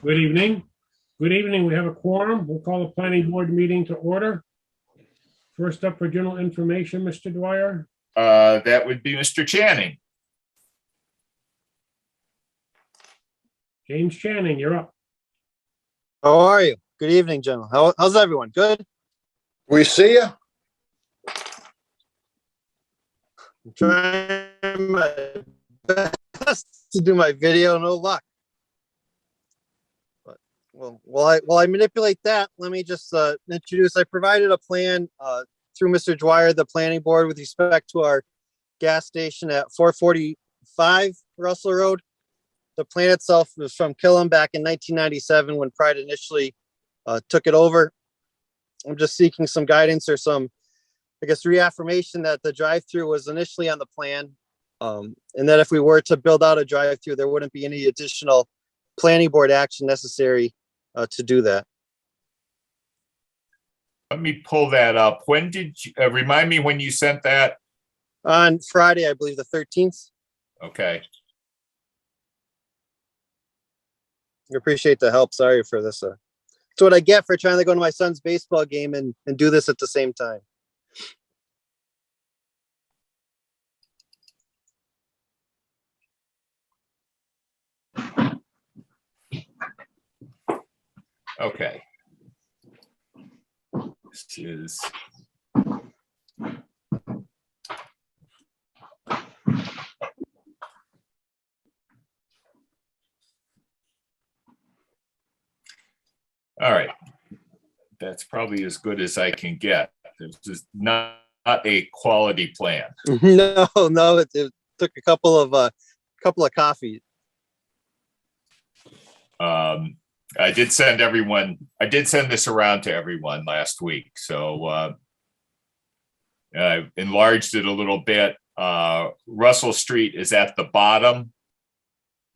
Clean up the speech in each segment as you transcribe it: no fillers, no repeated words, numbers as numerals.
Good evening. Good evening. We have a quorum. We'll call the planning board meeting to order. First up for general information, Mr. Dwyer. That would be Mr. Channing. James Channing, you're up. How are you? Good evening, gentlemen. How's everyone? Good? We see you. I'm trying my best to do my video, no luck. But well, while I manipulate that, let me just introduce. I provided a plan through Mr. Dwyer, the planning board, with respect to our gas station at 445 Russell Road. The plan itself was from Killam back in 1997 when Pride initially took it over. I'm just seeking some guidance or some, I guess, reaffirmation that the drive-through was initially on the plan, and that if we were to build out a drive-through, there wouldn't be any additional planning board action necessary to do that. Let me pull that up. When did you remind me when you sent that? On Friday, I believe the 13th. Okay. I appreciate the help. Sorry for this. It's what I get for trying to go to my son's baseball game and do this at the same time. Okay. This is. All right. That's probably as good as I can get. This is not a quality plan. No, it took a couple of coffee. I did send this around to everyone last week. So I enlarged it a little bit. Russell Street is at the bottom.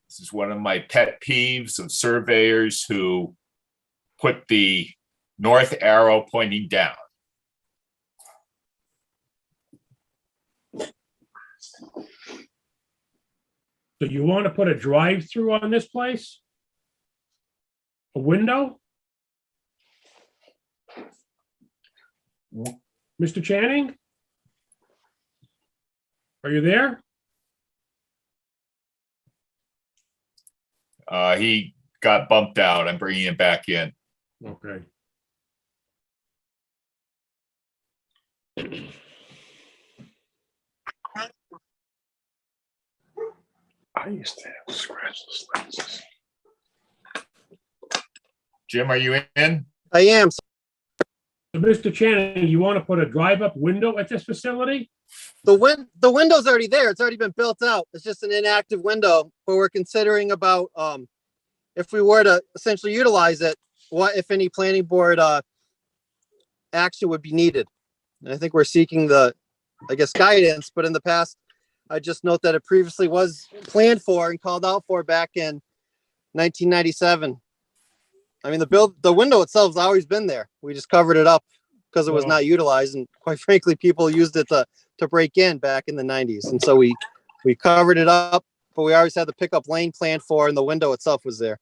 This is one of my pet peeves of surveyors who put the north arrow pointing down. So you want to put a drive-through on this place? A window? Mr. Channing? Are you there? He got bumped out. I'm bringing him back in. Okay. I used to have scratchless lenses. Jim, are you in? I am. So, Mr. Channing, you want to put a drive-up window at this facility? The window's already there. It's already been built out. It's just an inactive window, but we're considering about if we were to essentially utilize it, what, if any, planning board action would be needed. And I think we're seeking the, I guess, guidance, but in the past, I just note that it previously was planned for and called out for back in 1997. I mean, the window itself has always been there. We just covered it up because it was not utilized. And quite frankly, people used it to break in back in the 90s. And so we covered it up, but we always had the pickup lane planned for, and the window itself was there.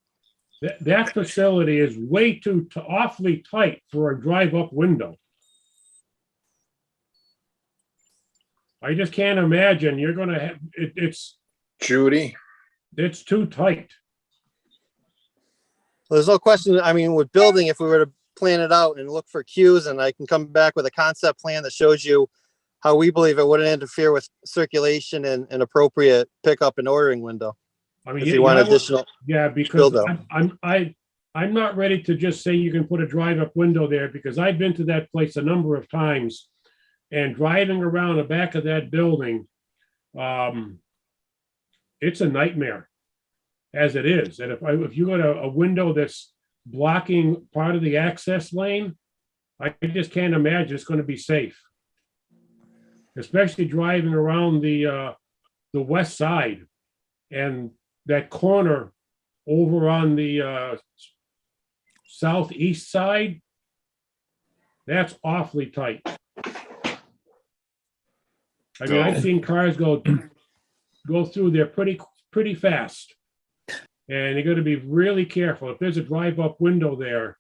That facility is way too awfully tight for a drive-up window. I just can't imagine you're going to have it's Judy. It's too tight. Well, there's no question. I mean, with building, if we were to plan it out and look for cues, and I can come back with a concept plan that shows you how we believe it wouldn't interfere with circulation and an appropriate pickup and ordering window. I mean, If you want additional, yeah, because build out. I'm not ready to just say you can put a drive-up window there, because I've been to that place a number of times, and driving around the back of that building, it's a nightmare as it is. And if you got a window that's blocking part of the access lane, I just can't imagine it's going to be safe, especially driving around the west side and that corner over on the southeast side. That's awfully tight. I mean, I've seen cars go through there pretty fast. And you're gonna be really careful. If there's a drive-up window there,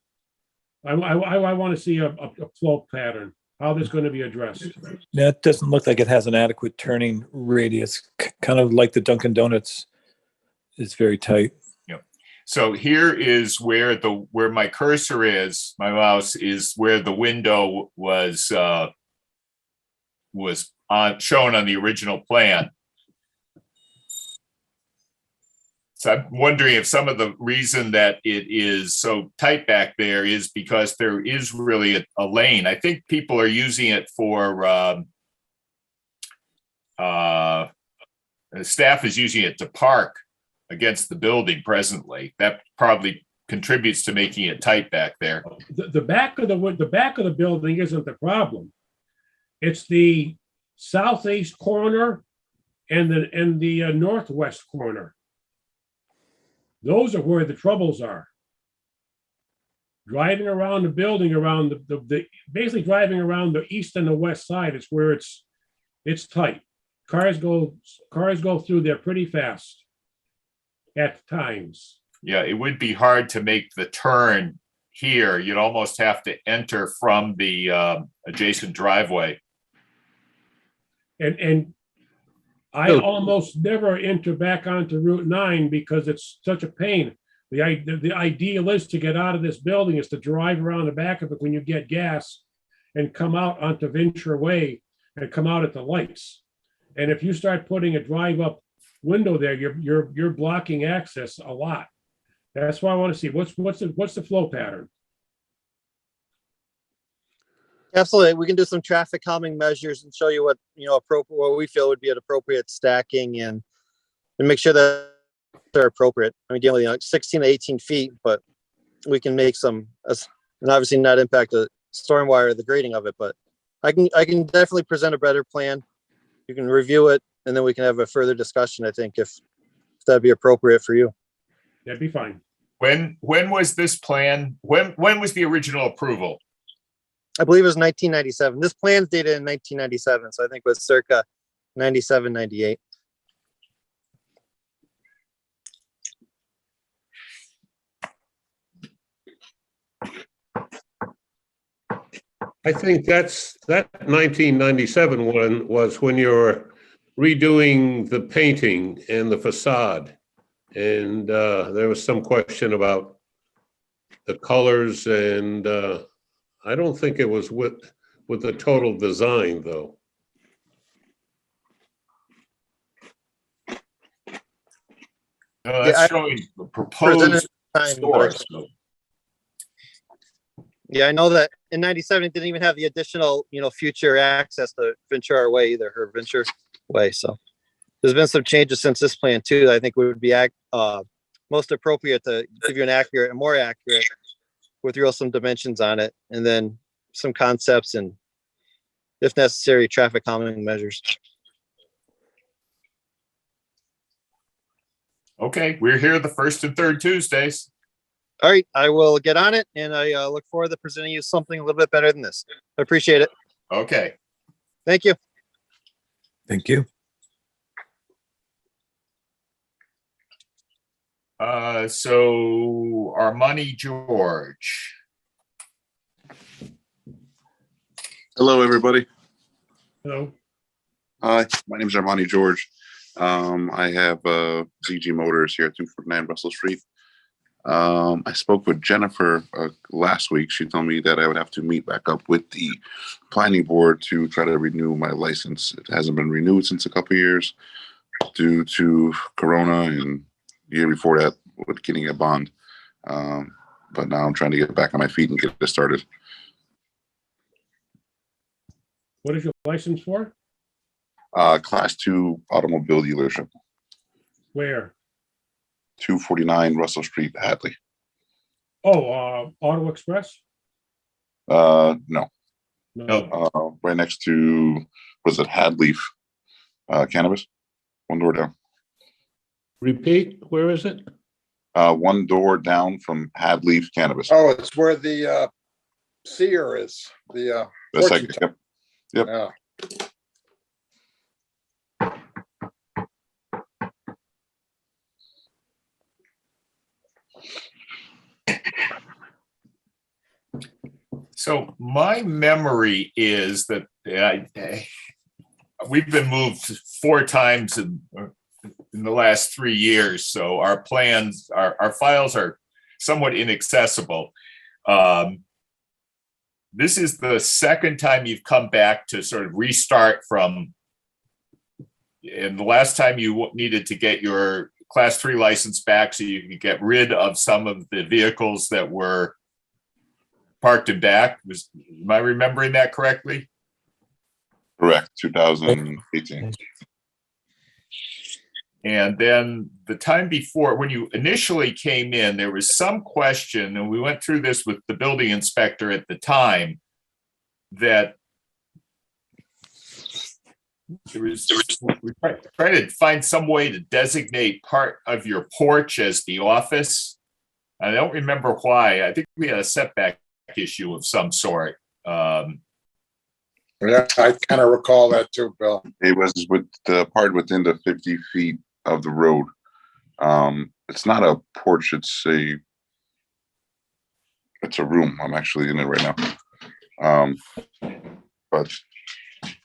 I want to see a flow pattern, how this going to be addressed. That doesn't look like it has an adequate turning radius, kind of like the Dunkin' Donuts. It's very tight. So here is where my cursor is, my mouse is where the window was shown on the original plan. So I'm wondering if some of the reason that it is so tight back there is because there is really a lane. I think people are using it for, staff is using it to park against the building presently. That probably contributes to making it tight back there. The back of the building isn't the problem. It's the southeast corner and the northwest corner. Those are where the troubles are. Driving around the building, around basically driving around the east and the west side is where it's tight. Cars go through there pretty fast at times. Yeah, it would be hard to make the turn here. You'd almost have to enter from the adjacent driveway. And I almost never enter back onto Route 9 because it's such a pain. The ideal is to get out of this building is to drive around the back of it when you get gas and come out onto Venture Way and come out at the lights. And if you start putting a drive-up window there, you're blocking access a lot. That's why I want to see what's the flow pattern. Absolutely. We can do some traffic calming measures and show you what, appropriate, what we feel would be an appropriate stacking and make sure that they're appropriate. I mean, dealing with 16 to 18 feet, but we can make some, and obviously not impact the storm wire, the grading of it, but I can definitely present a better plan. You can review it and then we can have a further discussion, I think, if that'd be appropriate for you. That'd be fine. When was this plan? When was the original approval? I believe it was 1997. This plan's dated in 1997, so I think it was circa 97, 98. I think that 1997 one was when you were redoing the painting and the facade. And there was some question about the colors and I don't think it was with the total design though. That's showing the proposed store. So Yeah, I know that in 97, it didn't even have the additional, future access to Ventura Way either, or Venture Way. So there's been some changes since this plan too, that I think would be most appropriate to give you a more accurate with some dimensions on it, and then some concepts and, if necessary, traffic calming measures. Okay, we're here the first and third Tuesdays. All right, I will get on it, and I look forward to presenting you something a little bit better than this. I appreciate it. Okay. Thank you. Thank you. So Armani George. Hello, everybody. Hello. Hi, my name is Armani George. I have ZG Motors here at 249 Russell Street. I spoke with Jennifer last week. She told me that I would have to meet back up with the planning board to try to renew my license. It hasn't been renewed since a couple of years due to Corona, and the year before that with getting a bond. But now I'm trying to get back on my feet and get this started. What is your license for? Class 2 automobile dealership, Where? 249 Russell Street, Hadley. Oh, Auto Express? No, No. right next to, was it Hadleaf Cannabis? One door down. Repeat, where is it? One door down from Hadleaf Cannabis. Oh, it's where the seer is, the That's fortune like, teller. yep. Yeah. So my memory is that we've been moved 4 times in the last 3 years. So our plans, our files are somewhat inaccessible. This is the second time you've come back to sort of restart from, and the last time you needed to get your Class 3 license back so you could get rid of some of the vehicles that were parked and back. Am I remembering that correctly? Correct, 2018. And then the time before, when you initially came in, there was some question, and we went through this with the building inspector at the time, that we tried to find some way to designate part of your porch as the office. I don't remember why. I think we had a setback issue of some sort. Yeah, I kind of recall that too, Bill. It was with the part within the 50 feet of the road. It's not a porch, it's a room. I'm actually in it right now. But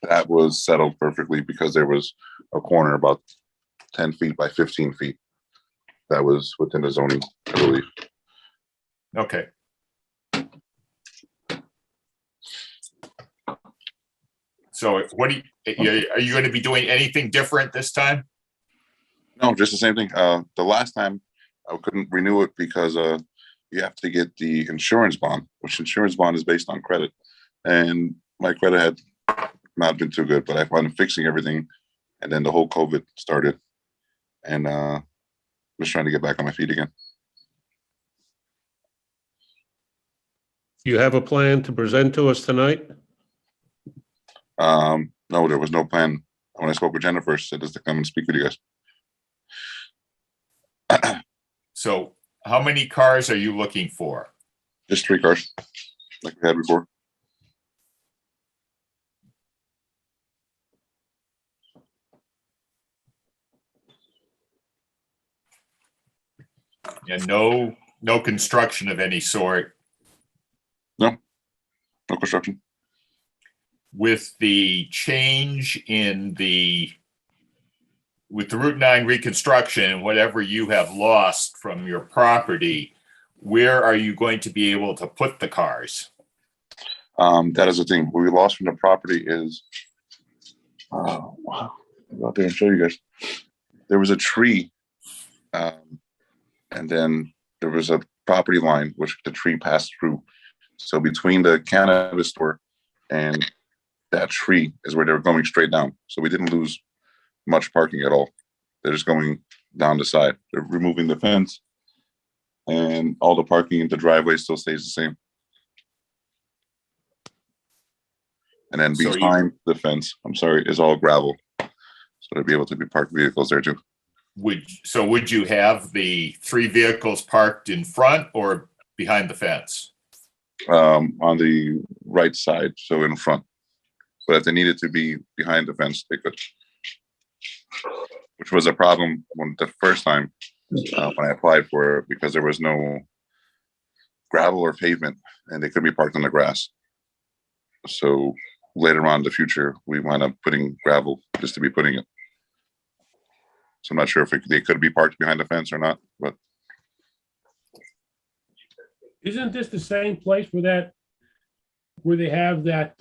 that was settled perfectly because there was a corner about 10 feet by 15 feet that was within the zoning, I believe. Okay. So what are you going to be doing anything different this time? No, just the same thing. The last time I couldn't renew it because you have to get the insurance bond, which insurance bond is based on credit. And my credit had not been too good, but I wound up fixing everything. And then the whole COVID started. And was trying to get back on my feet again. You have a plan to present to us tonight? No, there was no plan. When I spoke with Jennifer, she said just to come and speak with you guys. So how many cars are you looking for? Just 3 cars, like we had before. And no construction of any sort? No construction. With the change with the Route 9 reconstruction and whatever you have lost from your property, where are you going to be able to put the cars? That is the thing. What we lost from the property is, wow, I'll go out there and show you guys. There was a tree, and then there was a property line which the tree passed through. So between the cannabis store and that tree is where they were going straight down. So we didn't lose much parking at all. They're just going down the side. They're removing the fence, and all the parking in the driveway still stays the same. And then So behind the fence, is all gravel. So there'll be able to be parked vehicles there too. Would you have the 3 vehicles parked in front or behind the fence? On the right side, so in front. But if they needed to be behind the fence, they could. Which was a problem the first time when I applied for it, because there was no gravel or pavement and they could be parked on the grass. So later on in the future, we wind up putting gravel just to be putting it. So I'm not sure if they could be parked behind the fence or not, but. Isn't this the same place where they have that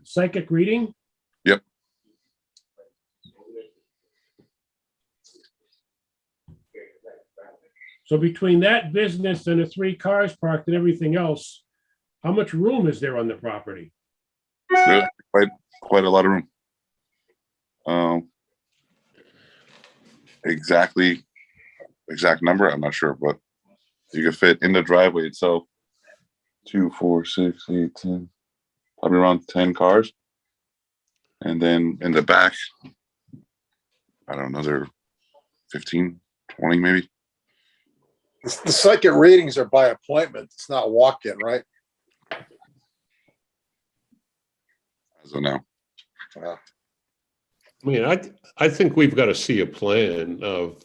psychic reading? Yep. So between that business and the 3 cars parked and everything else, how much room is there on the property? There's quite a lot of room. Exact number, I'm not sure, but you can fit in the driveway itself 2, 4, 6, 8, 10, probably around 10 cars. And then in the back, I don't know, another 15, 20 maybe. The psychic readings are by appointment. It's not walk-in, right? As of now. Yeah. I mean, I think we've got to see a plan of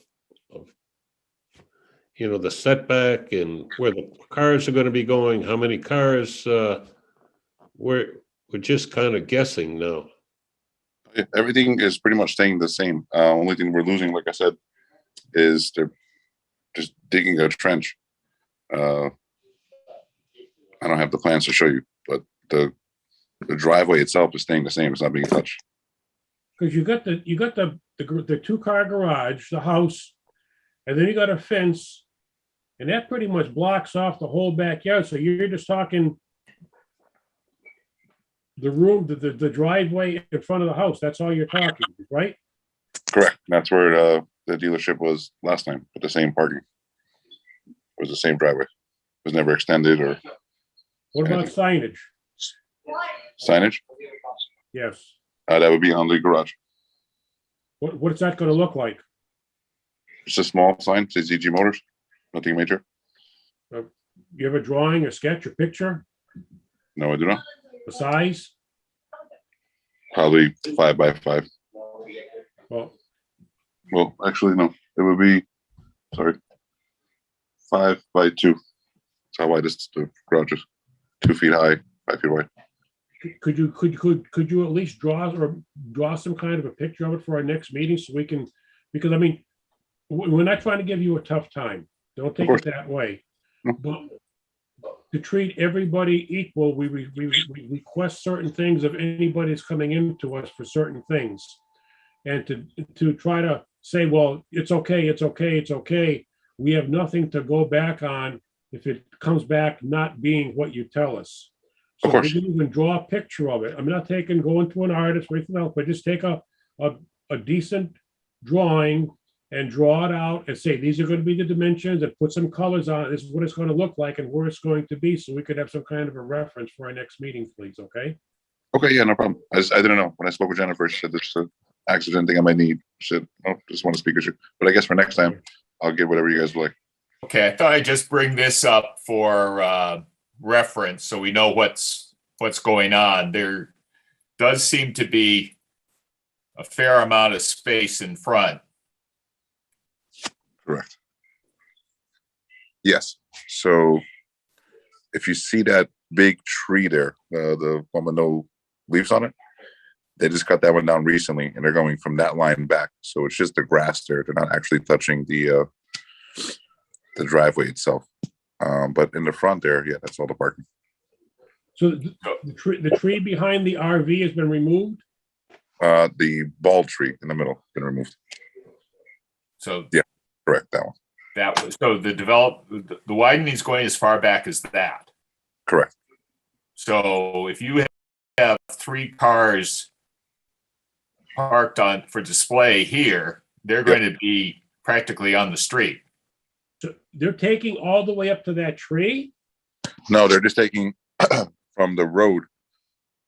the setback and where the cars are going to be going, how many cars we're just kind of guessing now. Everything is pretty much staying the same. Only thing we're losing, like I said, is they're just digging a trench. I don't have the plans to show you, but the driveway itself is staying the same. It's not being touched. Because you got the 2-car garage, the house, and then you got a fence, and that pretty much blocks off the whole backyard. So you're just talking the room, the driveway in front of the house. That's all you're talking, right? Correct. That's where the dealership was last time, with the same parking. It was the same driveway. It was never extended or What about signage? signage. Yes. That would be on the garage. What's that gonna look like? Just a small sign, says ZG Motors. Nothing major. You have a drawing, a sketch, a picture, No, I do not. a size? Probably 5 by 5. Well, Actually, no. It would be, sorry, 5 by 2. That's how wide the garage is. 2 feet high, 5 feet wide. could you at least draw some kind of a picture of it for our next meeting so we can, because I mean, we're not trying to give you a tough time. Don't take course. it that way. No. But to treat everybody equal, we request certain things of anybody that's coming into us for certain things. And to try to say, well, it's okay, it's okay, it's okay. We have nothing to go back on if it comes back not being what you tell us. So Of course. you can even draw a picture of it. I'm not going to an artist or anything else, but just take a decent drawing and draw it out and say, these are going to be the dimensions, and put some colors on it. This is what it's going to look like and where it's going to be. So we could have some kind of a reference for our next meeting, please. Okay. Okay, yeah, no problem. I didn't know. When I spoke with Jennifer, she said this is an accident thing I might need. She said, oh, just want to speak with you. But I guess for next time, I'll get whatever you guys would like. Okay, I thought I'd just bring this up for reference so we know what's going on. There does seem to be a fair amount of space in front. Correct. Yes. So if you see that big tree there, the one with no leaves on it, they just cut that one down recently, and they're going from that line back. So it's just the grass there. They're not actually touching the driveway itself. But in the front there, yeah, that's all the parking. So the tree behind the RV has been removed? The bald tree in the middle been removed. So Yeah. Correct, that one. that was, so the widening is going as far back as that. Correct. So if you have 3 cars parked on for display here, they're going to be practically on the street. So they're taking all the way up to that tree? No, they're just taking from the road.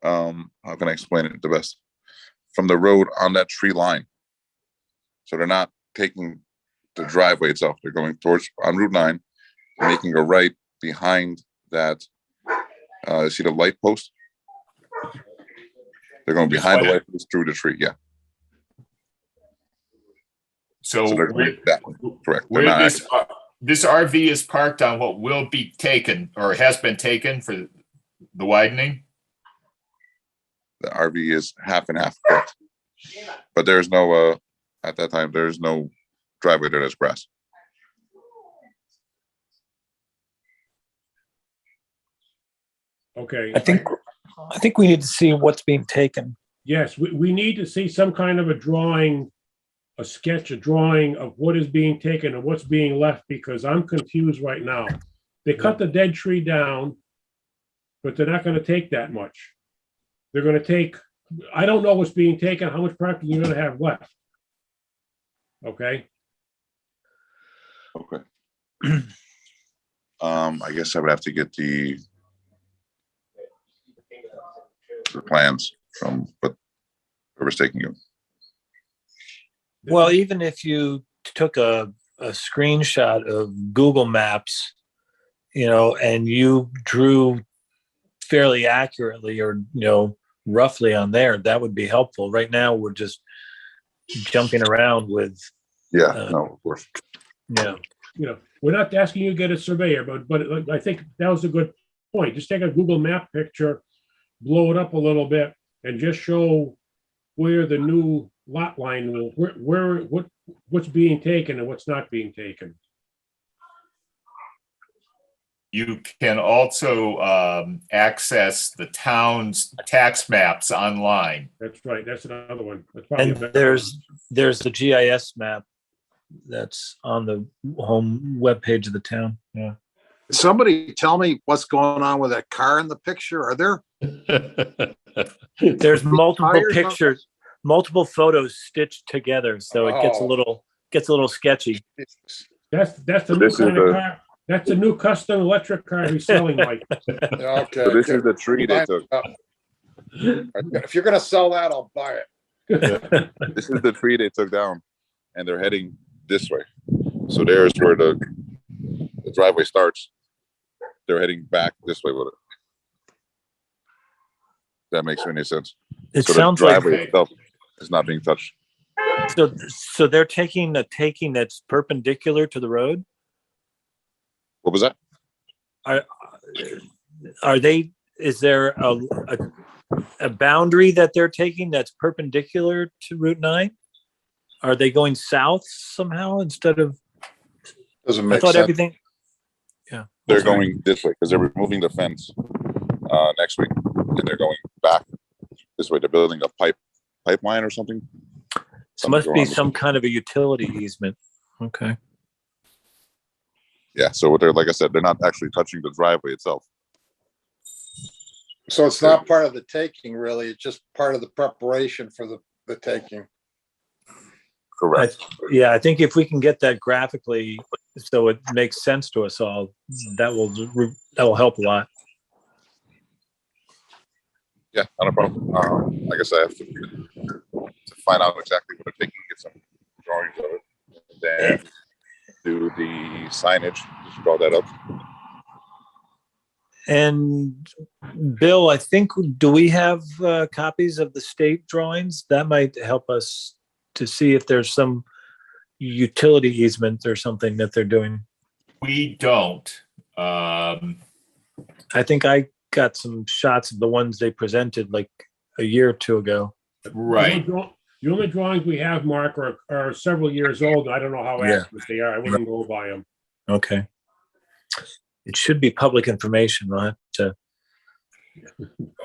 How can I explain it the best? From the road on that tree line. So they're not taking the driveway itself. They're going towards on Route 9, making a right behind that. See the light post? They're going behind the light post through the tree. Yeah. So So they're going that way. Correct. They're where not this RV is parked on what will be taken or has been taken for the widening. the RV is half and half. Correct. But there's no at that time there's no driveway there. There's grass. Okay. I think we need to see what's being taken. Yes, we need to see some kind of a drawing, a sketch, a drawing of what is being taken and what's being left, because I'm confused right now. They cut the dead tree down, but they're not gonna take that much. They're gonna take, I don't know what's being taken, how much property you're gonna have left. Okay, Okay. I guess I would have to get the plans from whoever's taking you. Well, even if you took a screenshot of Google Maps, and you drew fairly accurately or, roughly on there, that would be helpful. Right now, we're just jumping around with, Yeah, no, of course. we're not asking you to get a surveyor, but I think that was a good point. Just take a Google map picture blow it up a little bit and just show where the new lot line will, what's being taken and what's not being taken. You can also access the town's tax maps online. That's right. That's another one. That's probably And a better one. there's the GIS map that's on the home webpage of the town. Yeah. Somebody tell me what's going on with that car in the picture. Are there? There's multiple Tires on- pictures, multiple photos stitched together, so it gets a Oh. little sketchy. That's the So new this is kind of the- car. That's a new custom electric car he's selling, Mike. Yeah, okay. So this is the tree they took. If you're gonna sell that, I'll buy it. This is the tree they took down, and they're heading this way. So there's where the driveway starts. They're heading back this way with it. That makes any sense. It So the sounds like driveway itself is not being touched. so they're taking a taking that's perpendicular to the road. What was that? Are they? Is there a boundary that they're taking that's perpendicular to Route 9? Are they going south somehow instead of? Doesn't I make thought sense. everything. They're going this way because they're removing the fence next week, and they're going back this way. They're building a pipeline or something. It must be Something's some kind of a utility easement. Okay. Yeah. So what they're, like I said, they're not actually touching the driveway itself. So it's not part of the taking, really. It's just part of the preparation for the taking. Correct. Yeah, I think if we can get that graphically, so it makes sense to us all, that will help a lot. Yeah, not a problem. I guess I have to find out exactly what they're taking, get some drawings of it, and then do the signage, just draw that up. And Bill, I think, do we have copies of the state drawings? That might help us to see if there's some utility easement or something that they're doing. We don't. I think I got some shots of the ones they presented like a year or two ago. Right. The only drawings we have, Mark, are several years old. I don't know how Yeah. accurate they are. I wouldn't go by them. Okay. It should be public information, right?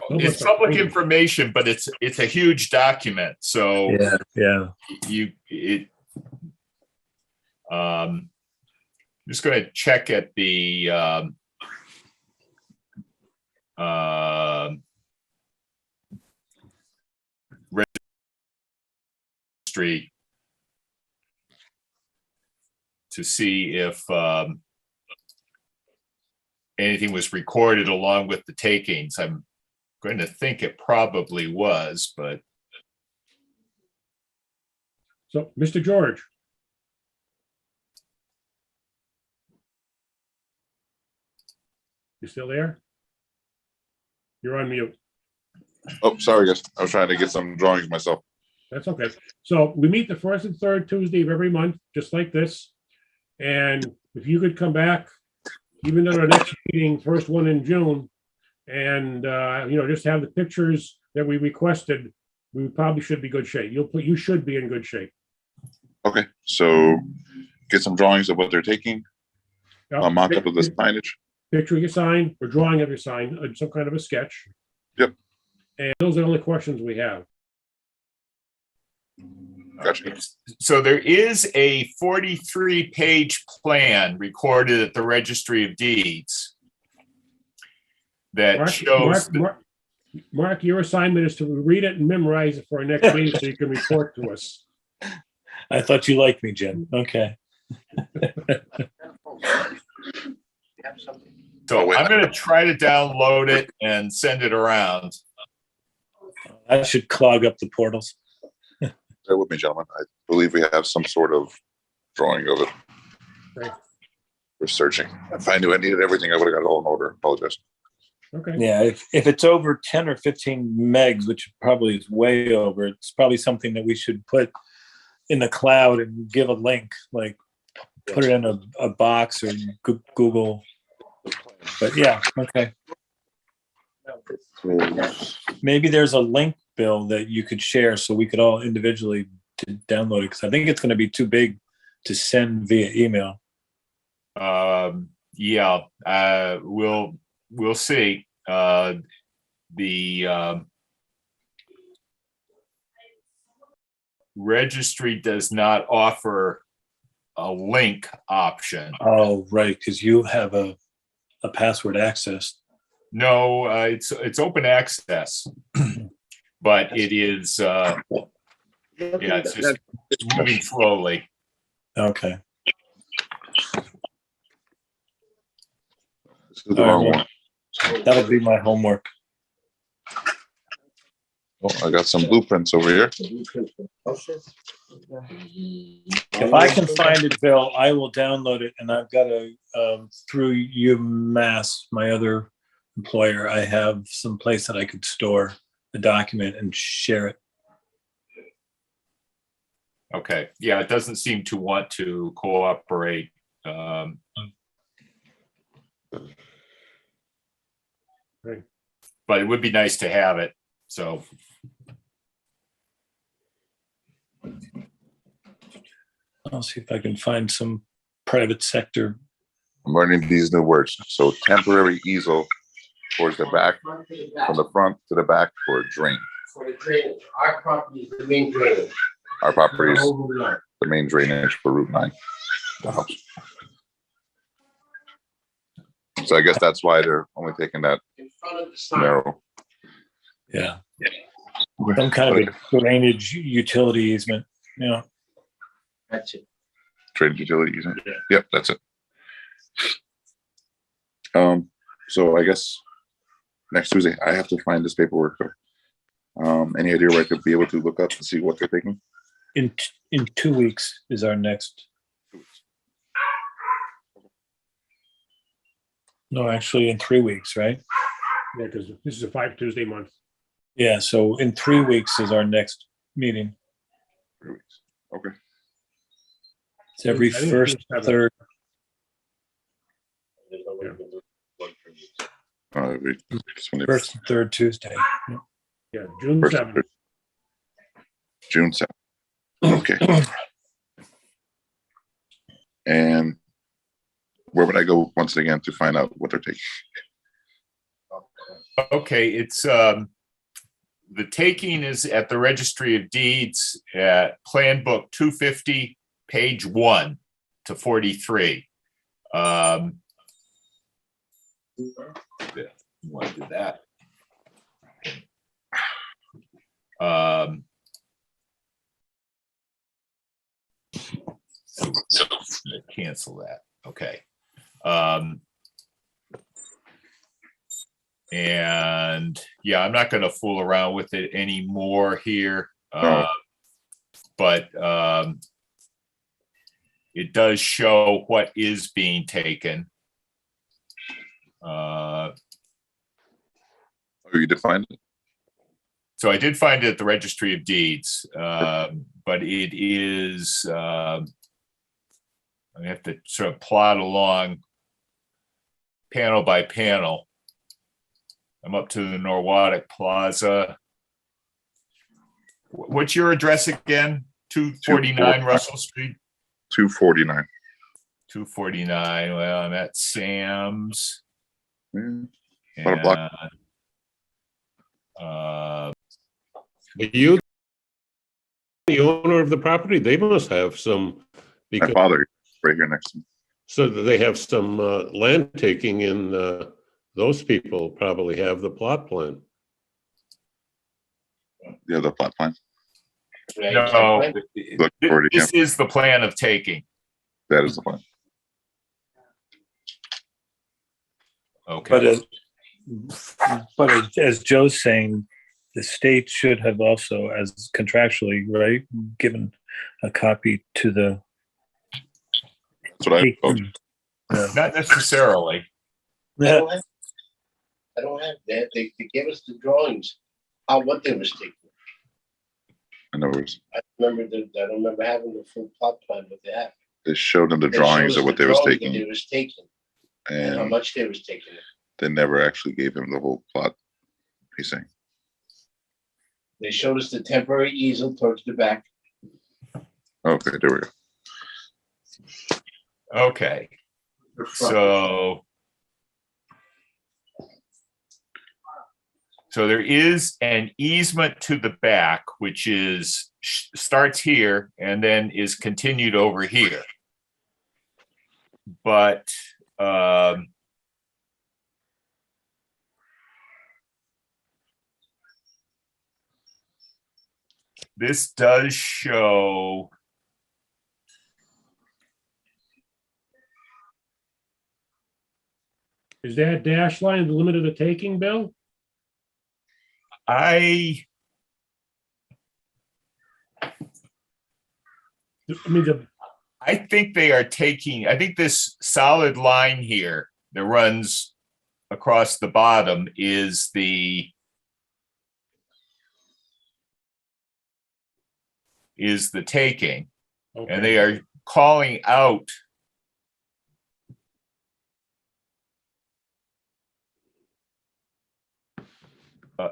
It's public information, but it's a huge document. So Yeah. Just going to check at the registry to see if anything was recorded along with the takings. I'm going to think it probably was, but So, Mr. George. You still there? You're on mute. Oh, sorry, guys. I was trying to get some drawings myself. That's okay. So we meet the first and third Tuesday of every month, just like this. And if you could come back, even at our next meeting, first one in June, and just have the pictures that we requested, we probably should be good shape. You should be in good shape. Okay, so get some drawings of what they're taking, Yeah, a mock-up of the signage. Picture of your sign or drawing of your sign, some kind of a sketch. Yep. And those are the only questions we have. Gotcha. so there is a 43-page plan recorded at the Registry of Deeds that shows. Mark, your assignment is to read it and memorize it for our next meeting so you can report to us. I thought you liked me, Jim. Okay. So I'm going to try to download it and send it around. I should clog up the portals. Bear with me, gentlemen. I believe we have some sort of drawing of it. Okay. We're searching. If I knew I needed everything, I would have got it all in order. Apologize. Okay. Yeah, if it's over 10 or 15 megs, which probably is way over, it's probably something that we should put in the cloud and give a link, like put it in a box or Google. But yeah, okay. Maybe there's a link, Bill, that you could share so we could all individually to download it, because I think it's going to be too big to send via email. Yeah, we'll see. The registry does not offer a link option. Oh, right, because you have a password access. No, it's open access, but it is it's just moving slowly. Okay. This is the All right, wrong well, one. that'll be my homework. Oh, I got some blueprints over here. If I can find it, Bill, I will download it, and I've got a through UMass, my other employer, I have some place that I could store the document and share it. Okay, yeah, it doesn't seem to want to cooperate. Right. But it would be nice to have it, so. I'll see if I can find some private sector. I'm learning these new words. So temporary easel towards the back, from the front to the back for a drain. For the drainage, our property is the main drainage. Our property is Whole Route 9. the main drainage for Route 9. The house. So I guess that's why they're only taking that In front of the sign. narrow. Yeah. Some kind of a drainage utility easement, you know. That's it. Trade utilities. Yep, that's it. So I guess next Tuesday I have to find this paperwork. Any idea where I could be able to look up to see what they're taking? In 2 weeks is our next. No, actually in 3 weeks, right? Yeah, because this is a 5 Tuesday month. Yeah, so in 3 weeks is our next meeting. 3 weeks. Okay. It's every I think first, it's 7. third, There's no way we can do one per week. Just when they- first and third Tuesday. Yeah, June First- 7th. June 7th. Okay. And where would I go once again to find out what they're taking? Okay, it's the taking is at the Registry of Deeds at Plan Book 250, page 1 to 43. Want to do that? Cancel that. Okay. And yeah, I'm not going to fool around with it anymore here. No. But it does show what is being taken. Oh, you defined it? So I did find it at the Registry of Deeds, but it is, I have to sort of plot along panel by panel. I'm up to the Norwottic Plaza. What's your address again? 249 Russell Street? 249. 249. Well, I'm at Sam's. Yeah. About a block. And, Are you the owner of the property? They must have some, My because, father, right here next to me. so that they have some land taking in, those people probably have the plot plan. Yeah, the plot plan. no, Look forward to this is the plan of taking. That is the plan. Okay. But as Joe's saying, the state should have also, as contractually, right, given a copy to the. That's what I told you. Not necessarily. Yeah. I don't have that. They gave us the drawings on what they was taking. I know it was, I don't remember having the full plot plan, but they have. they showed them the They showed drawings us of what the they was drawings that taking, They was taking and how and much they was taking. they never actually gave him the whole plot he's saying. They showed us the temporary easel towards the back. Okay, there we go. Okay, the front. so there is an easement to the back, which starts here and then is continued over here. But this does show Is that dash line the limit of the taking, Bill? I mean, think they are taking, I think this solid line here that runs across the bottom is the taking, and they are calling out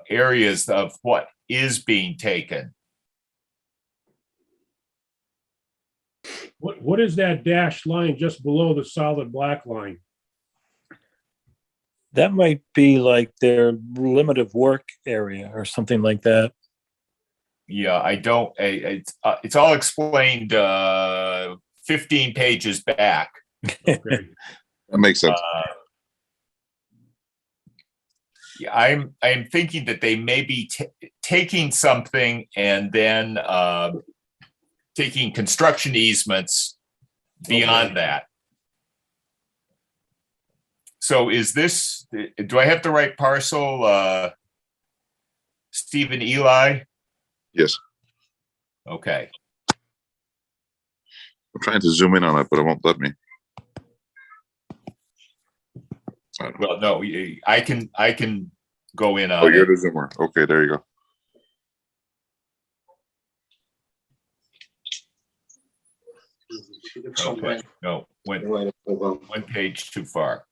areas of what is being taken. What is that dashed line just below the solid black line? That might be like their limit of work area or something like that. Yeah, I don't, it's all explained 15 pages back. Okay. That makes sense. Yeah, I'm thinking that they may be taking something and then taking construction easements beyond that. So is this, do I have the right parcel, Stephen Eli? Yes. Okay. I'm trying to zoom in on it, but it won't let me. Well, no, I can go in Oh, on you're it. the zoomer. Okay, there you go. Okay, no, went one page too far.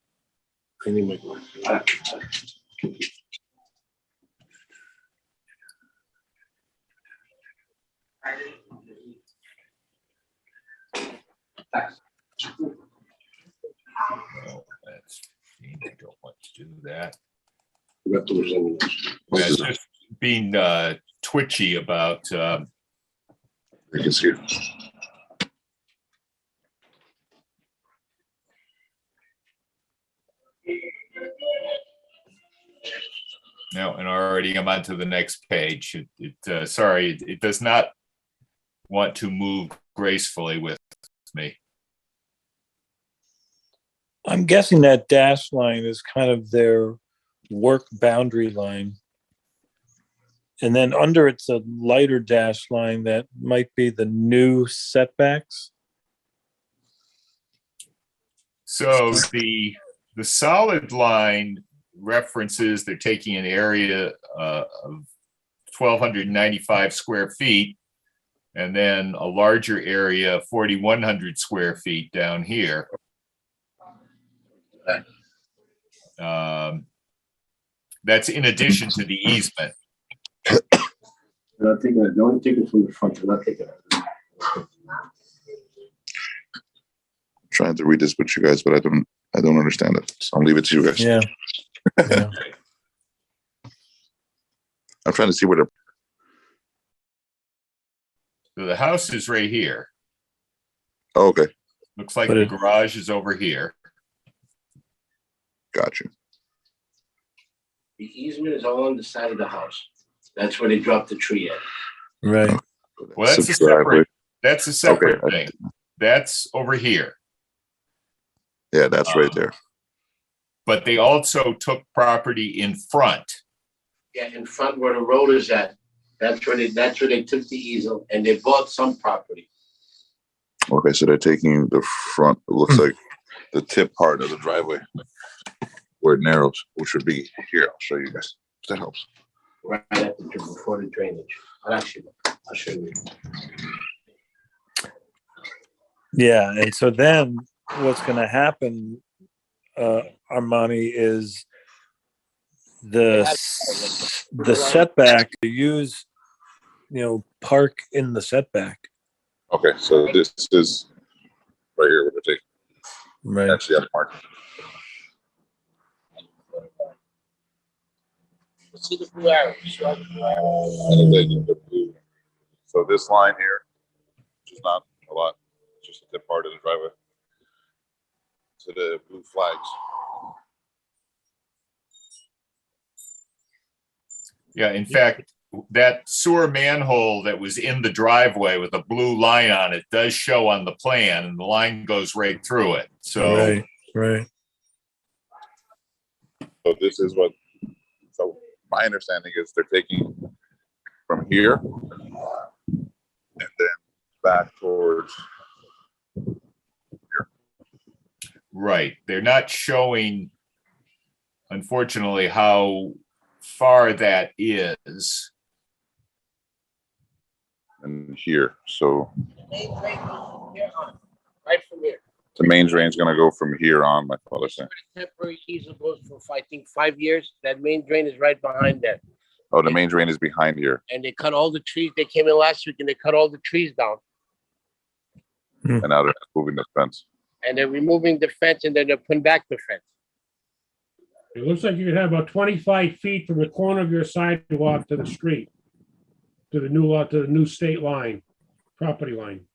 No, that's, I don't want to do that. That's just being twitchy about You can see it. no, and already I'm on to the next page. Sorry, it does not want to move gracefully with me. I'm guessing that dash line is kind of their work boundary line. And then under it's a lighter dash line that might be the new setbacks. So the solid line references they're taking an area of 1,295 square feet, and then a larger area, 4,100 square feet down here. That's in addition to the easement. They're not taking it, they're only taking it from the front, they're not taking it. Trying to read this with you guys, but I don't understand it. So I'll leave it to you guys. Yeah. Yeah. I'm trying to see where So the house is right here. oh, okay. Looks like But the it- garage is over here. Got you. The easement is all on the side of the house. That's where they dropped the tree at. Right. Well, that's a It's driveway. separate, that's a separate Okay. thing. That's over here. Yeah, that's right there. But they also took property in front. Yeah, in front where the road is at, that's where they took the easel and they bought some property. Okay, so they're taking the front, it looks like the tip part of the driveway where it narrows, which would be here. I'll show you guys. If that helps. Right at the, before the drainage. I'll show you. Yeah. And so then what's going to happen, Armani, is the setback to use, park in the setback. Okay, so this is right here, what they're taking. Right. Actually, I'm marked. See the blue arrow. So this line here, which is not a lot, just a tip part of the driveway. To the blue flags. Yeah, in fact, that sewer manhole that was in the driveway with a blue line on it does show on the plan, and the line goes right through it. So, Right. So this is what, so my understanding is they're taking from here and then back towards, right, they're not showing, unfortunately, how far that is. and here. So Right from here. the main drain's gonna go from here on, my father said. Temporary easel goes for, I think, 5 years. That main drain is right behind that. Oh, the main drain is behind here. And they cut all the trees. They came in last week and they cut all the trees down. And now they're moving the fence. And they're removing the fence and then they're putting back the fence. It looks like you could have about 25 feet from the corner of your sidewalk to the street, to the new state line, property line.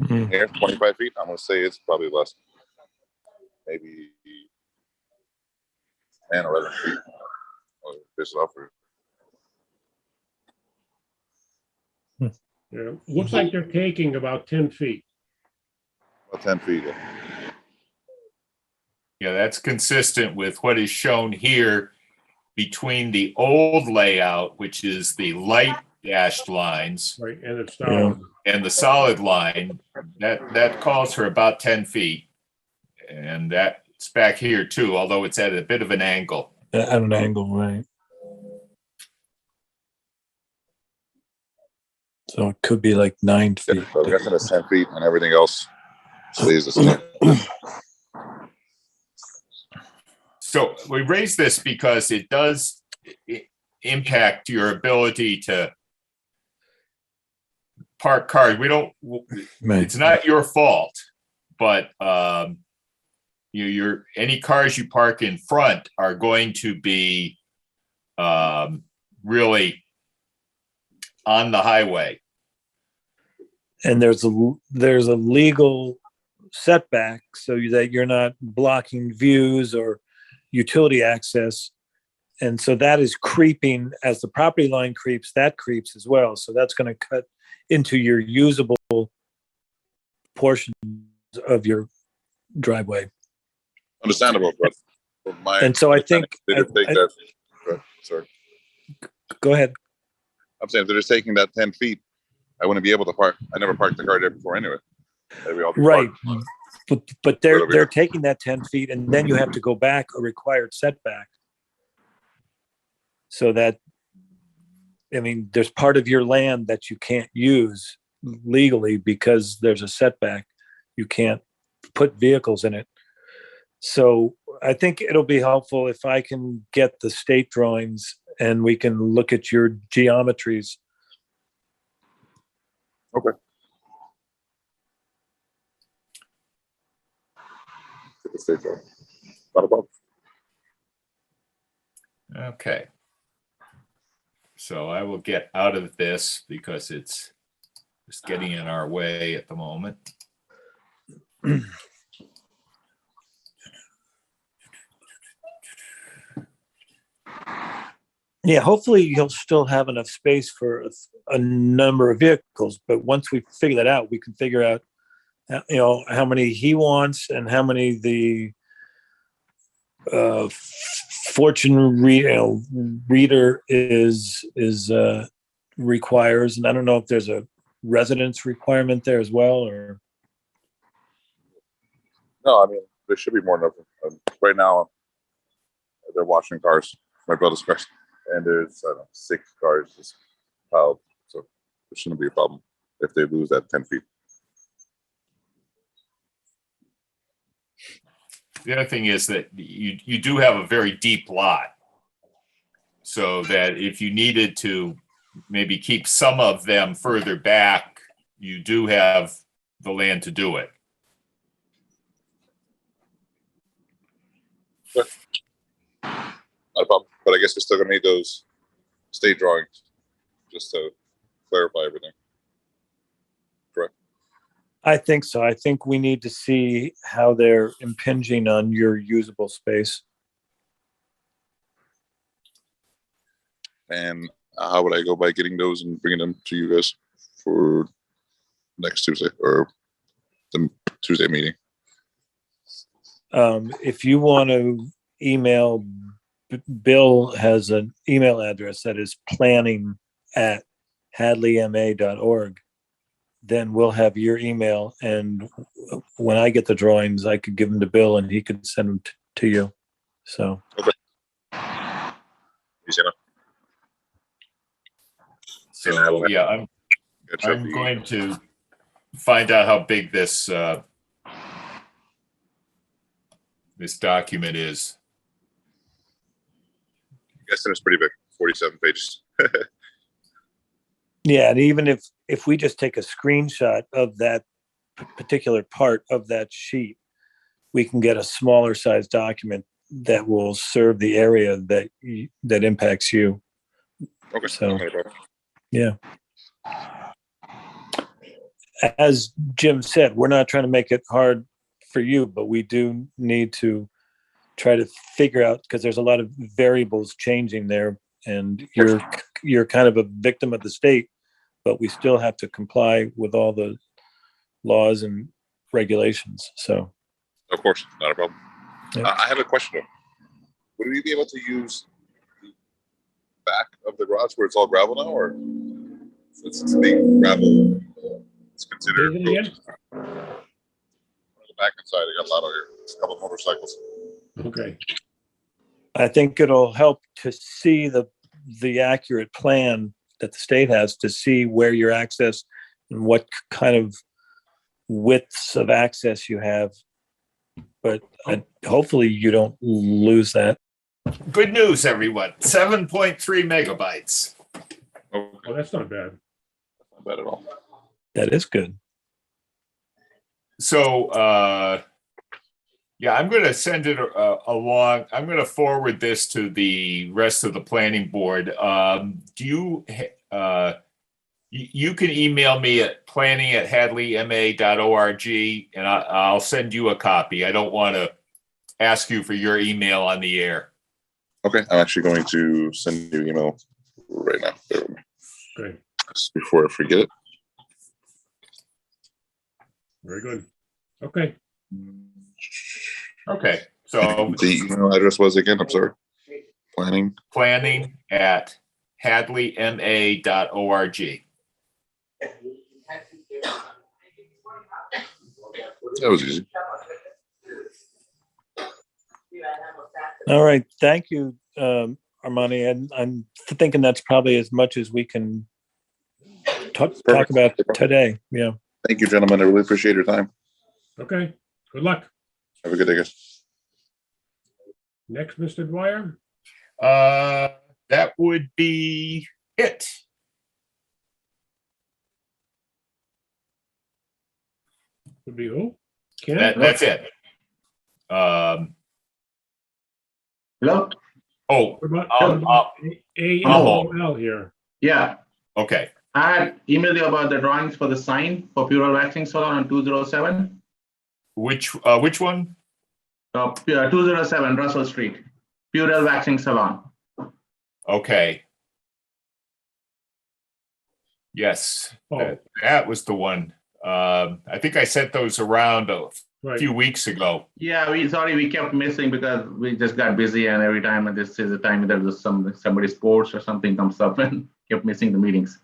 Here, 25 feet. I'm gonna say it's probably less. Maybe 10 or 11 feet. I'll fish it off for Yeah, looks like they're taking about 10 feet. about 10 feet. Yeah, that's consistent with what is shown here between the old layout, which is the light dashed lines, Right, and it's and the solid line. That calls for about 10 feet. And that's back here too, although it's at a bit of an angle. At an angle, right. So it could be like 9 Yeah, feet. so I'm guessing it's 10 feet and everything else stays the same. So we raise this because it does impact your ability to park cars. We don't, Right. it's not your fault, but any cars you park in front are going to be really on the highway. And there's a legal setback so that you're not blocking views or utility access. And so that is creeping as the property line creeps, that creeps as well. So that's going to cut into your usable portions of your driveway. Understandable, but my And so I think, they just take that. Sorry, go ahead. I'm saying if they're just taking that 10 feet, I wouldn't be able to park. I never parked the car there before anyway. Maybe I'll be Right. parked. But they're taking that 10 feet and then you have to go back a required setback. So that, I mean, there's part of your land that you can't use legally because there's a setback. You can't put vehicles in it. So I think it'll be helpful if I can get the state drawings and we can look at your geometries. Okay. Get the state drawing. Not a problem. Okay. So I will get out of this because it's just getting in our way at the moment. Yeah, hopefully you'll still have enough space for a number of vehicles. But once we figure that out, we can figure out, how many he wants and how many the Fortune reader is requires. And I don't know if there's a residence requirement there as well, or. No, I mean, there should be more than enough. Right now, they're washing cars, my brother's cars, and there's, I don't know, 6 cars just piled. So there shouldn't be a problem if they lose that 10 feet. The other thing is that you do have a very deep lot. so that if you needed to maybe keep some of them further back, you do have the land to do it. Not a problem. But I guess we're still gonna need those state drawings, just to clarify everything. I think so. I think we need to see how they're impinging on your usable space. And how would I go by getting those and bringing them to you guys for next Tuesday or the Tuesday meeting? If you want to email, Bill has an email address that is planning@hadleyma.org. Then we'll have your email, and when I get the drawings, I could give them to Bill and he could send them to you. So, Easy enough. So, yeah, I'm going to find out how big this this document is. I'm guessing it's pretty big, 47 pages. yeah, and even if we just take a screenshot of that particular part of that sheet, we can get a smaller size document that will serve the area that impacts you. Okay. So, Not a problem. yeah. As Jim said, we're not trying to make it hard for you, but we do need to try to figure out, because there's a lot of variables changing there, and you're kind of a victim of the state, but we still have to comply with all the laws and regulations. So, Of course, not a problem. Yep. I have a question though. Would we be able to use the back of the garage where it's all gravel now, or since it's being gravel, it's considered? Say it again? On the back inside, I got a lot of here. It's a couple of motorcycles. Okay, I think it'll help to see the accurate plan that the state has to see where your access and what kind of widths of access you have. But hopefully you don't lose that. Good news, everyone. 7.3 megabytes. Oh, well, that's not bad. not bad at all. That is good. So, yeah, I'm going to send it along. I'm going to forward this to the rest of the planning board. Do you, you can email me at planning@hadleyma.org and I'll send you a copy. I don't want to ask you for your email on the air. Okay, I'm actually going to send you an email right now. Bear with me. Good, Just before I forget it. very good. Okay, Okay, so The email address was again, I'm sorry. planning@hadleyma.org. That was easy. All right. Thank you, Armani. And I'm thinking that's probably as much as we can talk about today. Yeah. Thank you, gentlemen. I really appreciate your time. okay, good luck. Have a good day, guys. Next, Mr. Dwyer. That would be it. Would be who? Ken? That's it. Hello? Oh, What about AOL here? Yeah, okay. I had emailed you about the drawings for the sign for Purell Waxing Salon on 207. Which one? 207 Russell Street, Purell Waxing Salon. Okay. Yes, Oh, that was the one. I think I sent those around a right. few weeks ago. Yeah, we kept missing because we just got busy, and every time this is the time that there's somebody's sports or something comes up, and kept missing the meetings.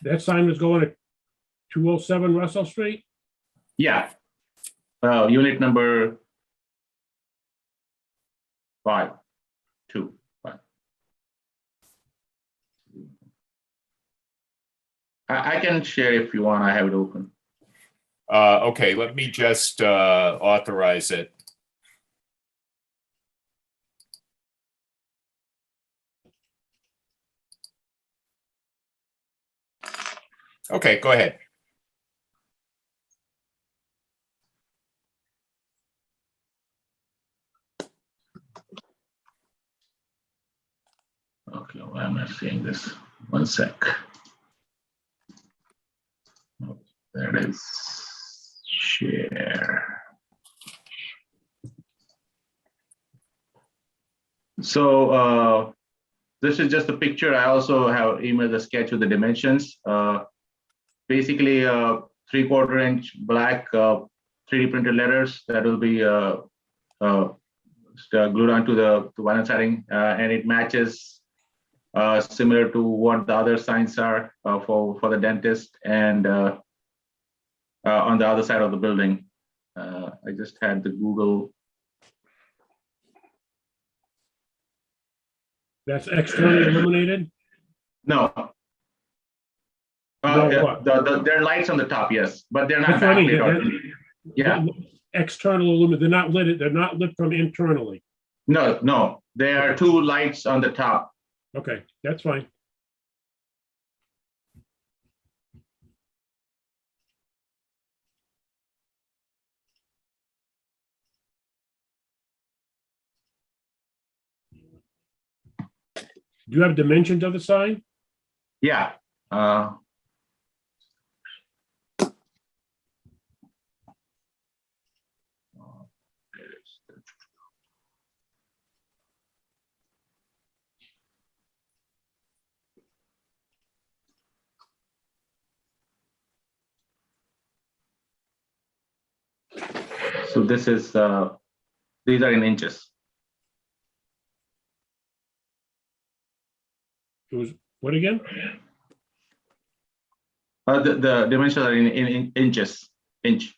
That sign was going to 207 Russell Street? Yeah. Unit number 5, 2, 5. I can share if you want. I have it open. Okay, let me just authorize it. Okay, go ahead. Okay, why am I seeing this? One sec. Oh, there it is. Share. So this is just a picture. I also have emailed the sketch with the dimensions. Basically, 3/4 inch black 3D printed letters that will be glued onto the vinyl siding, and it matches similar to what the other signs are for the dentist and on the other side of the building. I just had the Google. That's externally illuminated? No. No, Yeah, what? there are lights on the top, yes, but they're not That's what I mean, backlit. Yeah, External illumination, they're not lit from internally. no, there are two lights on the top. Okay, that's fine. Do you have dimensions of the sign? Yeah. So this is, these are in inches. It was, what again? The dimensions are in inches, inch.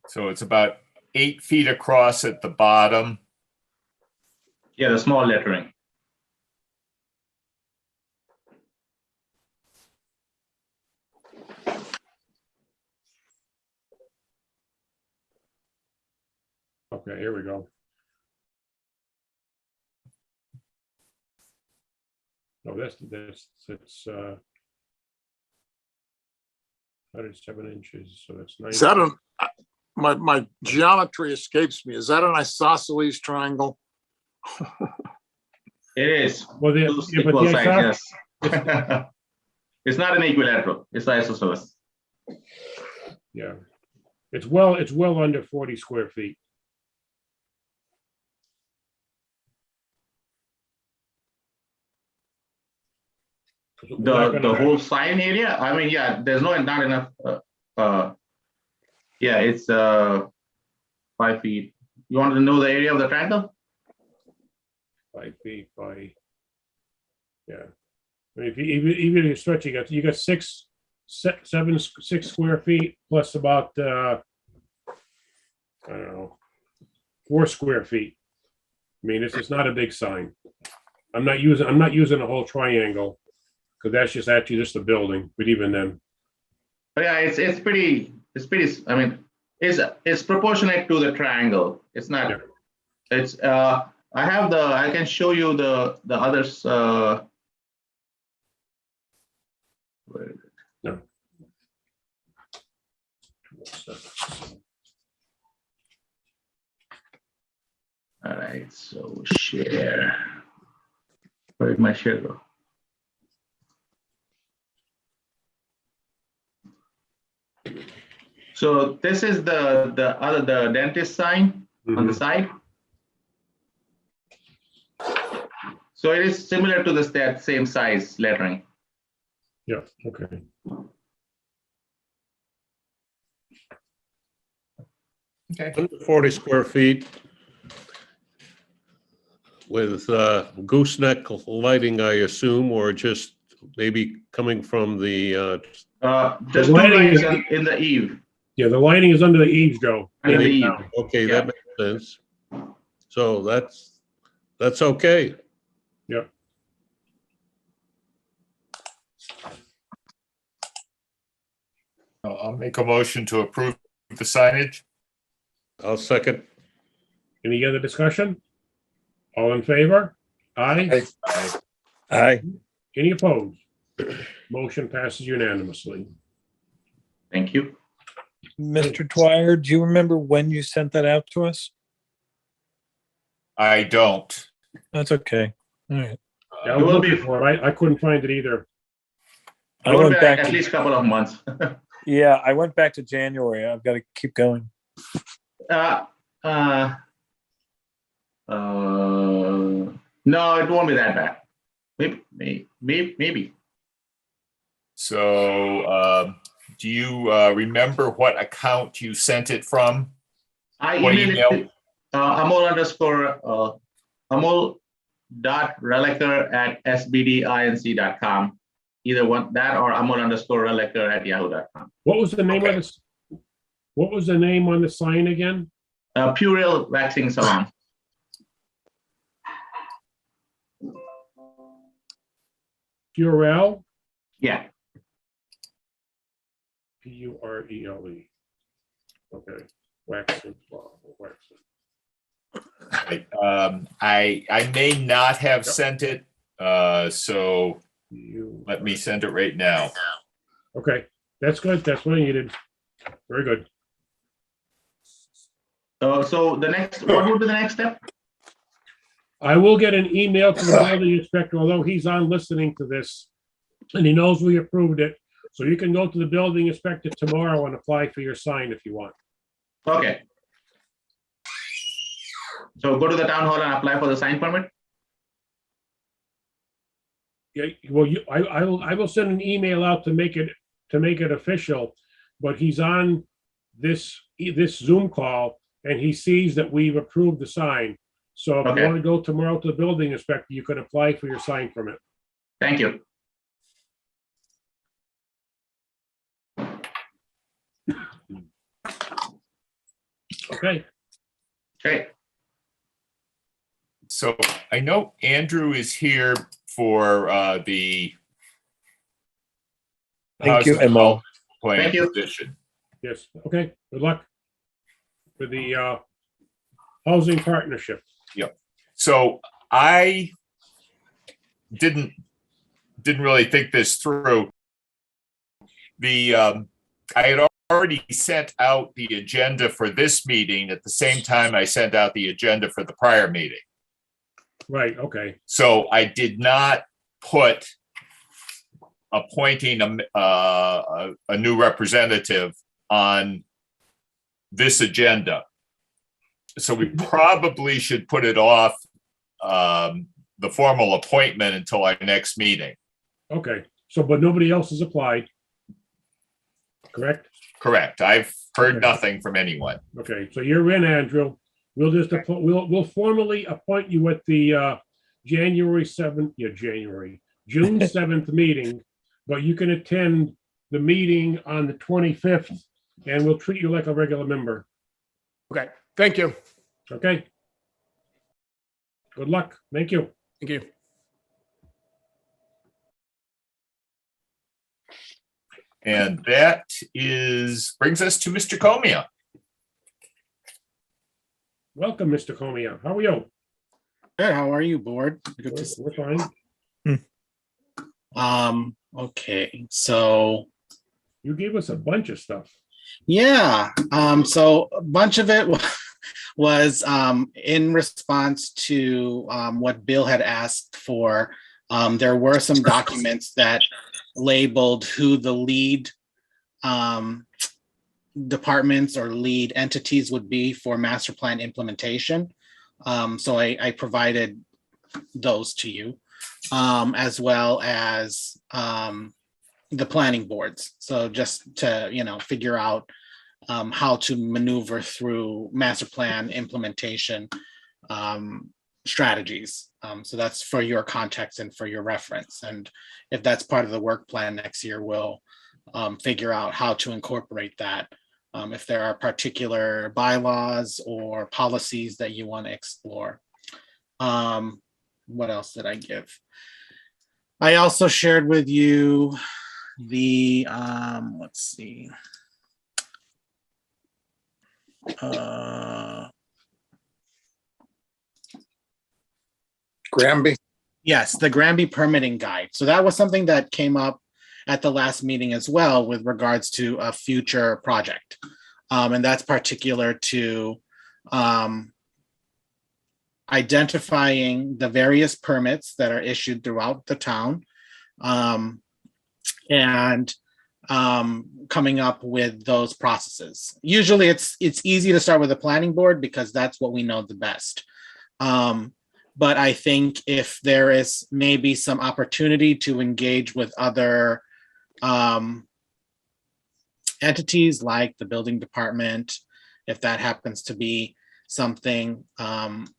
So it's about 8 feet across at the bottom. Yeah, the small lettering. Okay, here we go. No, that's 107 inches, so that's 9. Is that my geometry escapes me. Is that an isosceles triangle? It is. Well, Two yeah, but equal the sides, yes. It's not an equilateral, it's isosceles. Yeah, it's well under 40 square feet. The whole sign area, I mean, yeah, there's not enough. Yeah, it's 5 feet. You want to know the area of the triangle? 5 feet by, yeah. I mean, if you even if you're stretching it, you got 6 square feet plus about I don't know, 4 square feet. I mean, it's not a big sign. I'm not using a whole triangle because that's just actually just a building. But even then, But yeah, it's pretty. I mean, it's proportionate to the triangle. It's not. Yeah. It's I can show you the others. Where is it? no. All right, so share. Where did my share go? So this is the dentist sign on the side. So it is similar to that same size lettering. Yeah. Okay. Okay. Under 40 square feet. with gooseneck lighting, I assume, or just maybe coming from the, Just two lighting lights is- in the eve. Yeah, the lighting is under the eaves, Joe. Under the eve. okay, Yeah. that makes sense. So that's okay. Yep. I'll make a motion to approve the signage. I'll second. Any other discussion? All in favor? Aye. Aye. Any opposed? Motion passes unanimously. Thank you. Mr. Dwyer, do you remember when you sent that out to us? I don't. That's okay. All right. Yeah, I It was will looking be- for it. I couldn't find it either. I It will went be back at to, least a couple of months. yeah, I went back to January. I've got to keep going. No, it won't be that bad. Maybe. So, do you remember what account you sent it from? I What emailed email? it to amol_amol.reliquor@sbdinc.com. Either one, that or amol_reliquor@yahoo.com. What was the name Okay. of this? What was the name on the sign again? Purell Waxing Salon. Purell? Yeah. Purele. Okay. Waxing. Waxing. Right, I may not have sent it, so let me send it right now. Okay, that's good. That's what I needed. Very good. So what would be the next step? I will get an email to the building inspector, although he's on listening to this, and he knows we approved it. So you can go to the building inspector tomorrow and apply for your sign if you want. Okay. So go to the town hall and apply for the sign permit? Yeah, well, I will send an email out to make it official, but he's on this Zoom call and he sees that we've approved the sign. So if you Okay. want to go tomorrow to the building inspector, you could apply for your sign permit. Thank you. Okay, Great. So I know Andrew is here for the Thank you, housing Emil. plan Thank you. position. yes, okay, good luck with the housing partnership. So I didn't really think this through. I had already sent out the agenda for this meeting at the same time I sent out the agenda for the prior meeting. Right, okay, So I did not put appointing a new representative on this agenda. So we probably should put it off, the formal appointment until our next meeting. okay. So, but nobody else has applied? Correct? Correct. I've heard Okay. nothing from anyone. Okay, so you're in, Andrew. We'll just, we'll formally appoint you at the June 7th meeting, but you can attend the meeting on the 25th, and we'll treat you like a regular member, Okay, thank you. okay? Good luck. Thank you. Thank you. And that brings us to Mr. Comia. Welcome, Mr. Comia. How are you? Good, how are you, board? Good to see. We're fine. Okay, so You gave us a bunch of stuff. yeah, so a bunch of it was in response to what Bill had asked for. There were some documents that labeled who the lead departments or lead entities would be for master plan implementation. So I provided those to you, as well as the planning boards. So just to, figure out how to maneuver through master plan implementation strategies. So that's for your context and for your reference. And if that's part of the work plan next year, we'll figure out how to incorporate that. If there are particular bylaws or policies that you want to explore. What else did I give? I also shared with you the, let's see. Granby. Yes, the Granby permitting guide. So that was something that came up at the last meeting as well with regards to a future project. And that's particular to identifying the various permits that are issued throughout the town and coming up with those processes. Usually it's easy to start with the planning board because that's what we know the best. But I think if there is maybe some opportunity to engage with other entities like the building department, if that happens to be something,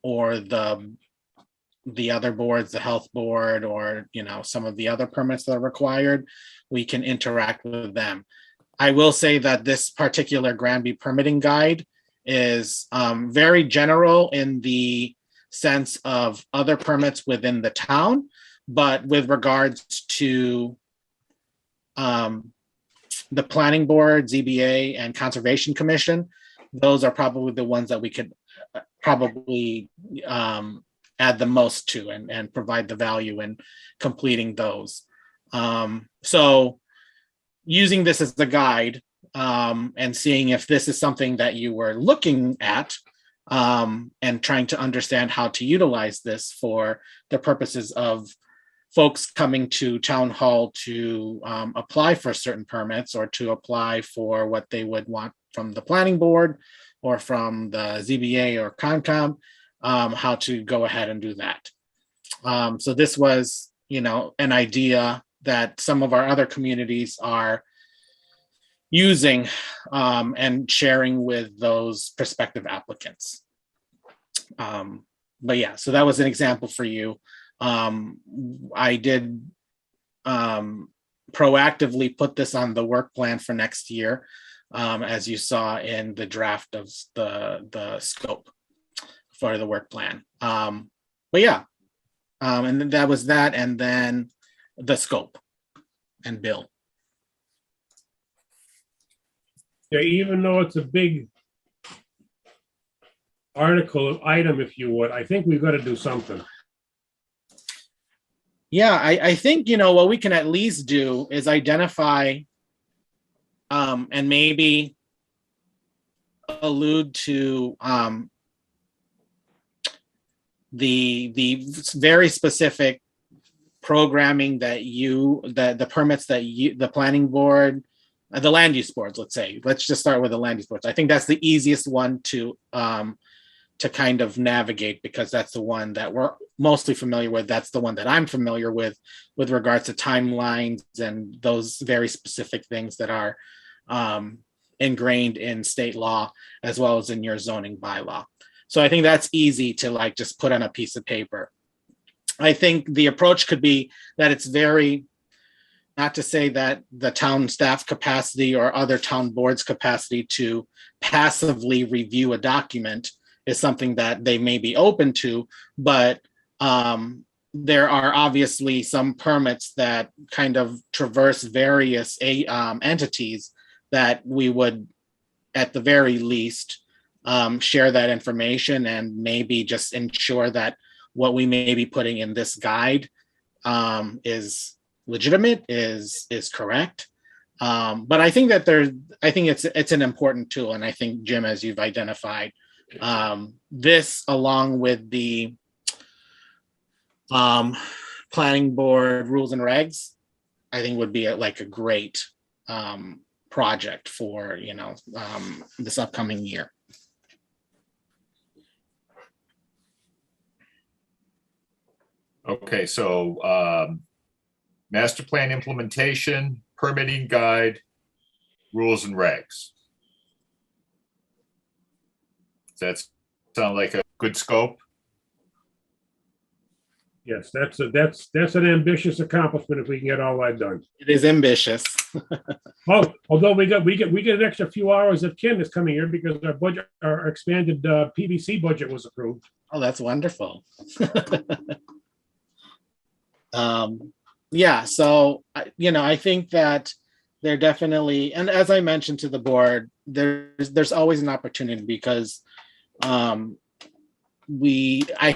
or the other boards, the health board, or some of the other permits that are required, we can interact with them. I will say that this particular Granby permitting guide is very general in the sense of other permits within the town, but with regards to the planning board, ZBA, and Conservation Commission, those are probably the ones that we could probably add the most to and provide the value in completing those. So using this as the guide and seeing if this is something that you were looking at and trying to understand how to utilize this for the purposes of folks coming to town hall to apply for certain permits or to apply for what they would want from the planning board or from the ZBA or Concom, how to go ahead and do that. So this was, an idea that some of our other communities are using and sharing with those prospective applicants. But yeah, so that was an example for you. I did proactively put this on the work plan for next year, as you saw in the draft of the scope for the work plan. But yeah, and then that was that, and then the scope and bill. Yeah, even though it's a big article item, if you would, I think we've got to do something. Yeah, I think, what we can at least do is identify and maybe allude to the very specific programming that the permits that the planning board, the land use boards, let's just start with the land use boards. I think that's the easiest one to kind of navigate because that's the one that we're mostly familiar with. That's the one that I'm familiar with regards to timelines and those very specific things that are ingrained in state law as well as in your zoning bylaw. So I think that's easy to just put on a piece of paper. I think the approach could be that it's very, not to say that the town staff capacity or other town boards capacity to passively review a document is something that they may be open to, but there are obviously some permits that kind of traverse various entities that we would, at the very least, share that information and maybe just ensure that what we may be putting in this guide is legitimate, is correct. But I think that it's an important tool, and I think, Jim, as you've identified, this along with the planning board rules and regs, I think would be a great project for this upcoming year. Okay, so master plan implementation, permitting guide, rules and regs. Does that sound like a good scope? Yes, that's an ambitious accomplishment if we can get all that done. It is ambitious. Oh, although we get an extra few hours if Ken is coming here because our expanded PVC budget was approved. Oh, that's wonderful. Yeah, so I think that they're definitely, and as I mentioned to the board, there's always an opportunity because I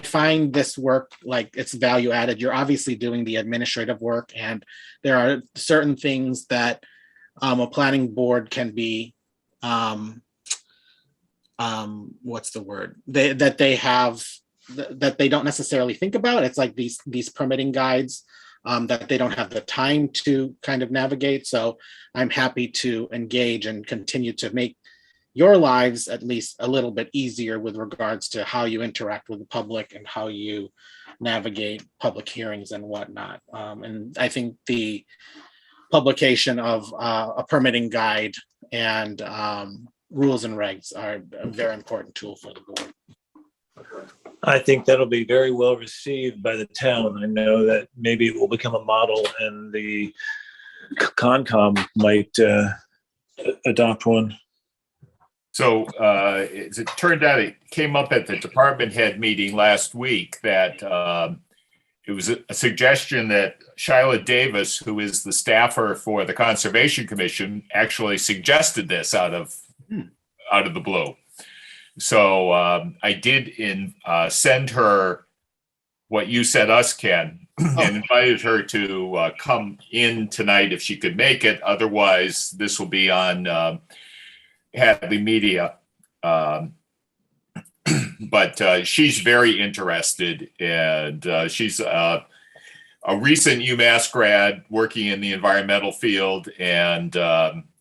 find this work like it's value added. You're obviously doing the administrative work, and there are certain things that a planning board can be what's the word that they don't necessarily think about. It's like these permitting guides that they don't have the time to kind of navigate. So I'm happy to engage and continue to make your lives at least a little bit easier with regards to how you interact with the public and how you navigate public hearings and whatnot. And I think the publication of a permitting guide and rules and regs are a very important tool for the board. I think that'll be very well received by the town. I know that maybe it will become a model and the Concom might adopt one. So as it turned out, it came up at the department head meeting last week that it was a suggestion that Shyla Davis, who is the staffer for the Conservation Commission, actually suggested this out of the blue. So I did send her what you sent us, Ken, and invited her to come in tonight if she could make it. Otherwise, this will be on Hadley Media. But she's very interested, and she's a recent UMass grad working in the environmental field, and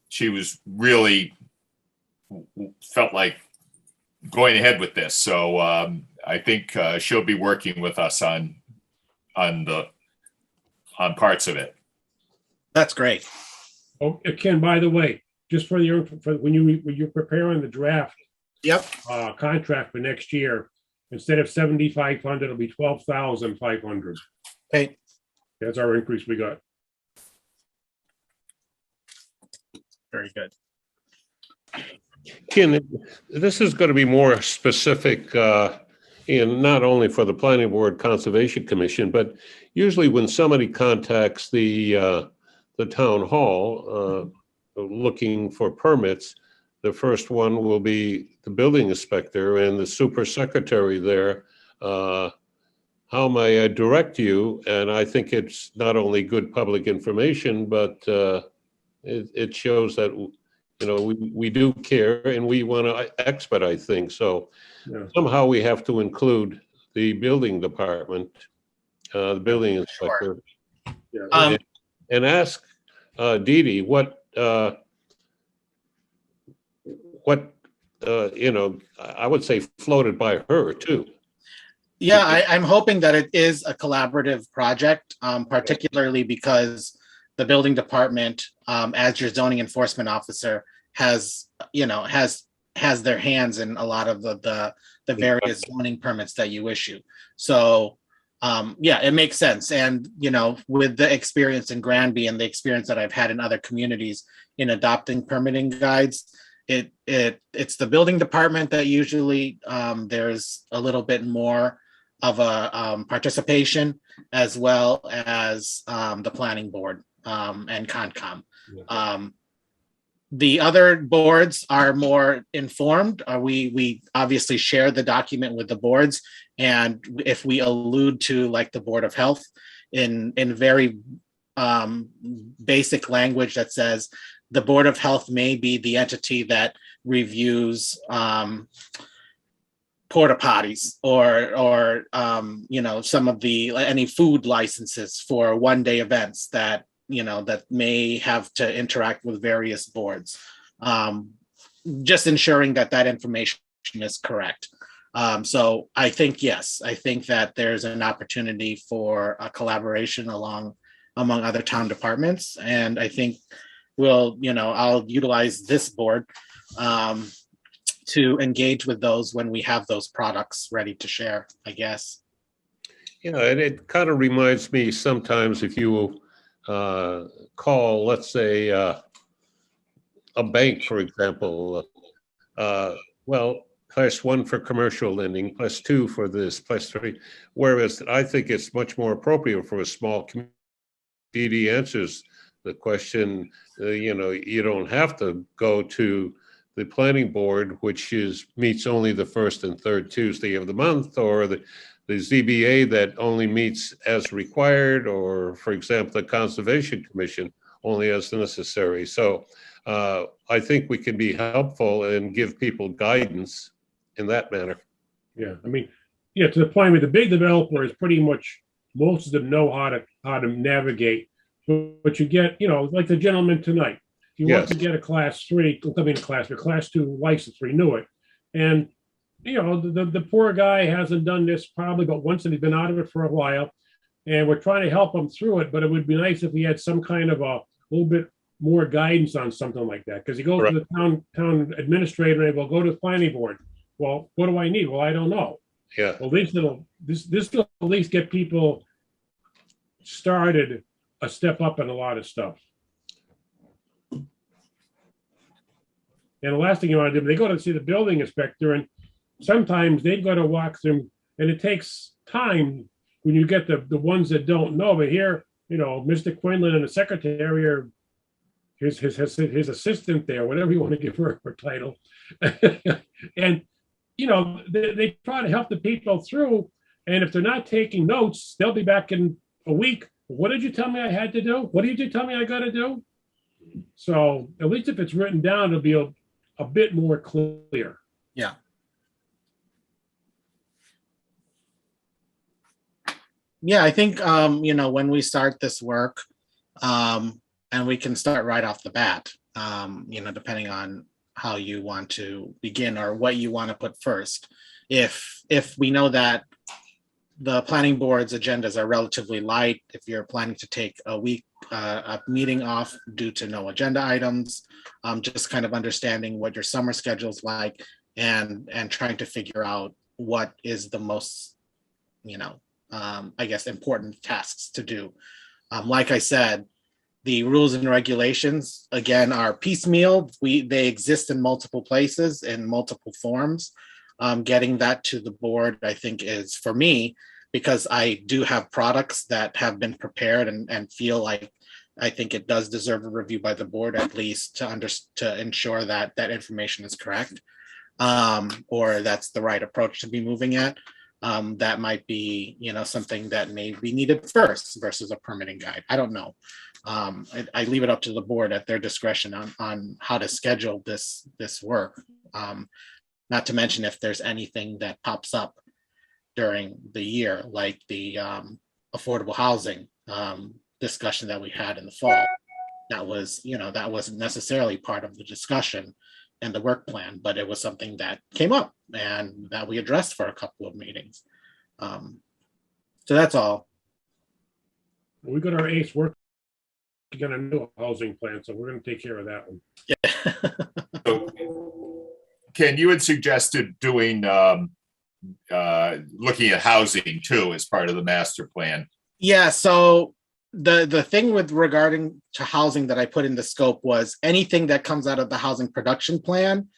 she was really felt like going ahead with this. So I think she'll be working with us on parts of it. That's great. Oh, Ken, by the way, just for when you're preparing the draft contract for next year, instead of 7,500, it'll be 12,500. Okay. That's our increase we got. Very good. Ken, this is going to be more specific, and not only for the Planning Board Conservation Commission, but usually when somebody contacts the town hall looking for permits, the first one will be the building inspector and the super secretary there. How may I direct you? And I think it's not only good public information, but it shows that we do care and we want to expedite things. So somehow we have to include the building department, the building inspector, and ask Dee Dee what I would say floated by her too. Yeah, I'm hoping that it is a collaborative project, particularly because the building department, as your zoning enforcement officer, has their hands in a lot of the various zoning permits that you issue. So it makes sense. And with the experience in Granby and the experience that I've had in other communities in adopting permitting guides, it's the building department that usually there's a little bit more of a participation, as well as the planning board and Concom. The other boards are more informed. We obviously share the document with the boards, and if we allude to like the Board of Health in very basic language that says the Board of Health may be the entity that reviews porta potties or some of any food licenses for one-day events that that may have to interact with various boards, just ensuring that information is correct. So I think that there's an opportunity for a collaboration among other town departments, and I think I'll utilize this board to engage with those when we have those products ready to share, I guess. You know, and it kind of reminds me sometimes if you call, let's say, a bank, for example, well, +1 for commercial lending, +2 for this, +3. Whereas I think it's much more appropriate for a small community. DD answers the question, you know, you don't have to go to the planning board, which meets only the first and third Tuesday of the month, or the ZBA that only meets as required, or for example, the Conservation Commission only as necessary. So I think we can be helpful and give people guidance in that manner. Yeah, I mean, yeah, to the point where the big developers pretty much, most of them know how to navigate. But you get, you know, like the gentleman tonight, he wants to Yes. get a class 2 license, renew it. And, you know, the poor guy hasn't done this probably but once, and he's been out of it for a while. And we're trying to help him through it, but it would be nice if we had some kind of a little bit more guidance on something like that. Because he goes to the town administrator and will go to the planning board. Well, what do I need? Well, I don't know. Yeah. Well, this will at least get people started a step up in a lot of stuff. And the last thing you want to do, they go to see the building inspector, and sometimes they've got to walk them, and it takes time when you get the ones that don't know. But here, you know, Mr. Quinlan and the secretary are his assistant there, whatever you want to give her title. And, you know, they try to help the people through. And if they're not taking notes, they'll be back in a week. What did you tell me I had to do? What did you tell me I got to do? So at least if it's written down, it'll be a bit more clear. Yeah. Yeah, I think, you know, when we start this work, and we can start right off the bat, you know, depending on how you want to begin or what you want to put first. If we know that the planning board's agendas are relatively light, if you're planning to take a week, a meeting off due to no agenda items, just kind of understanding what your summer schedule's like and trying to figure out what is the most, you know, I guess, important tasks to do. Like I said, the rules and regulations, again, are piecemeal. They exist in multiple places, in multiple forms. Getting that to the board, I think, is, for me, because I do have products that have been prepared and feel like I think it does deserve a review by the board, at least to ensure that that information is correct, or that's the right approach to be moving at. That might be, you know, something that may be needed first versus a permitting guide. I don't know. I leave it up to the board at their discretion on how to schedule this work. Not to mention if there's anything that pops up during the year, like the affordable housing discussion that we had in the fall. That was, you know, that wasn't necessarily part of the discussion and the work plan, but it was something that came up and that we addressed for a couple of meetings. So that's all. We got our ACE work. We got a new housing plan, so we're going to take care of that one. Yeah. So, Ken, you had suggested doing looking at housing too as part of the master plan. Yeah, so the thing with regarding to housing that I put in the scope was anything that comes out of the housing production plan,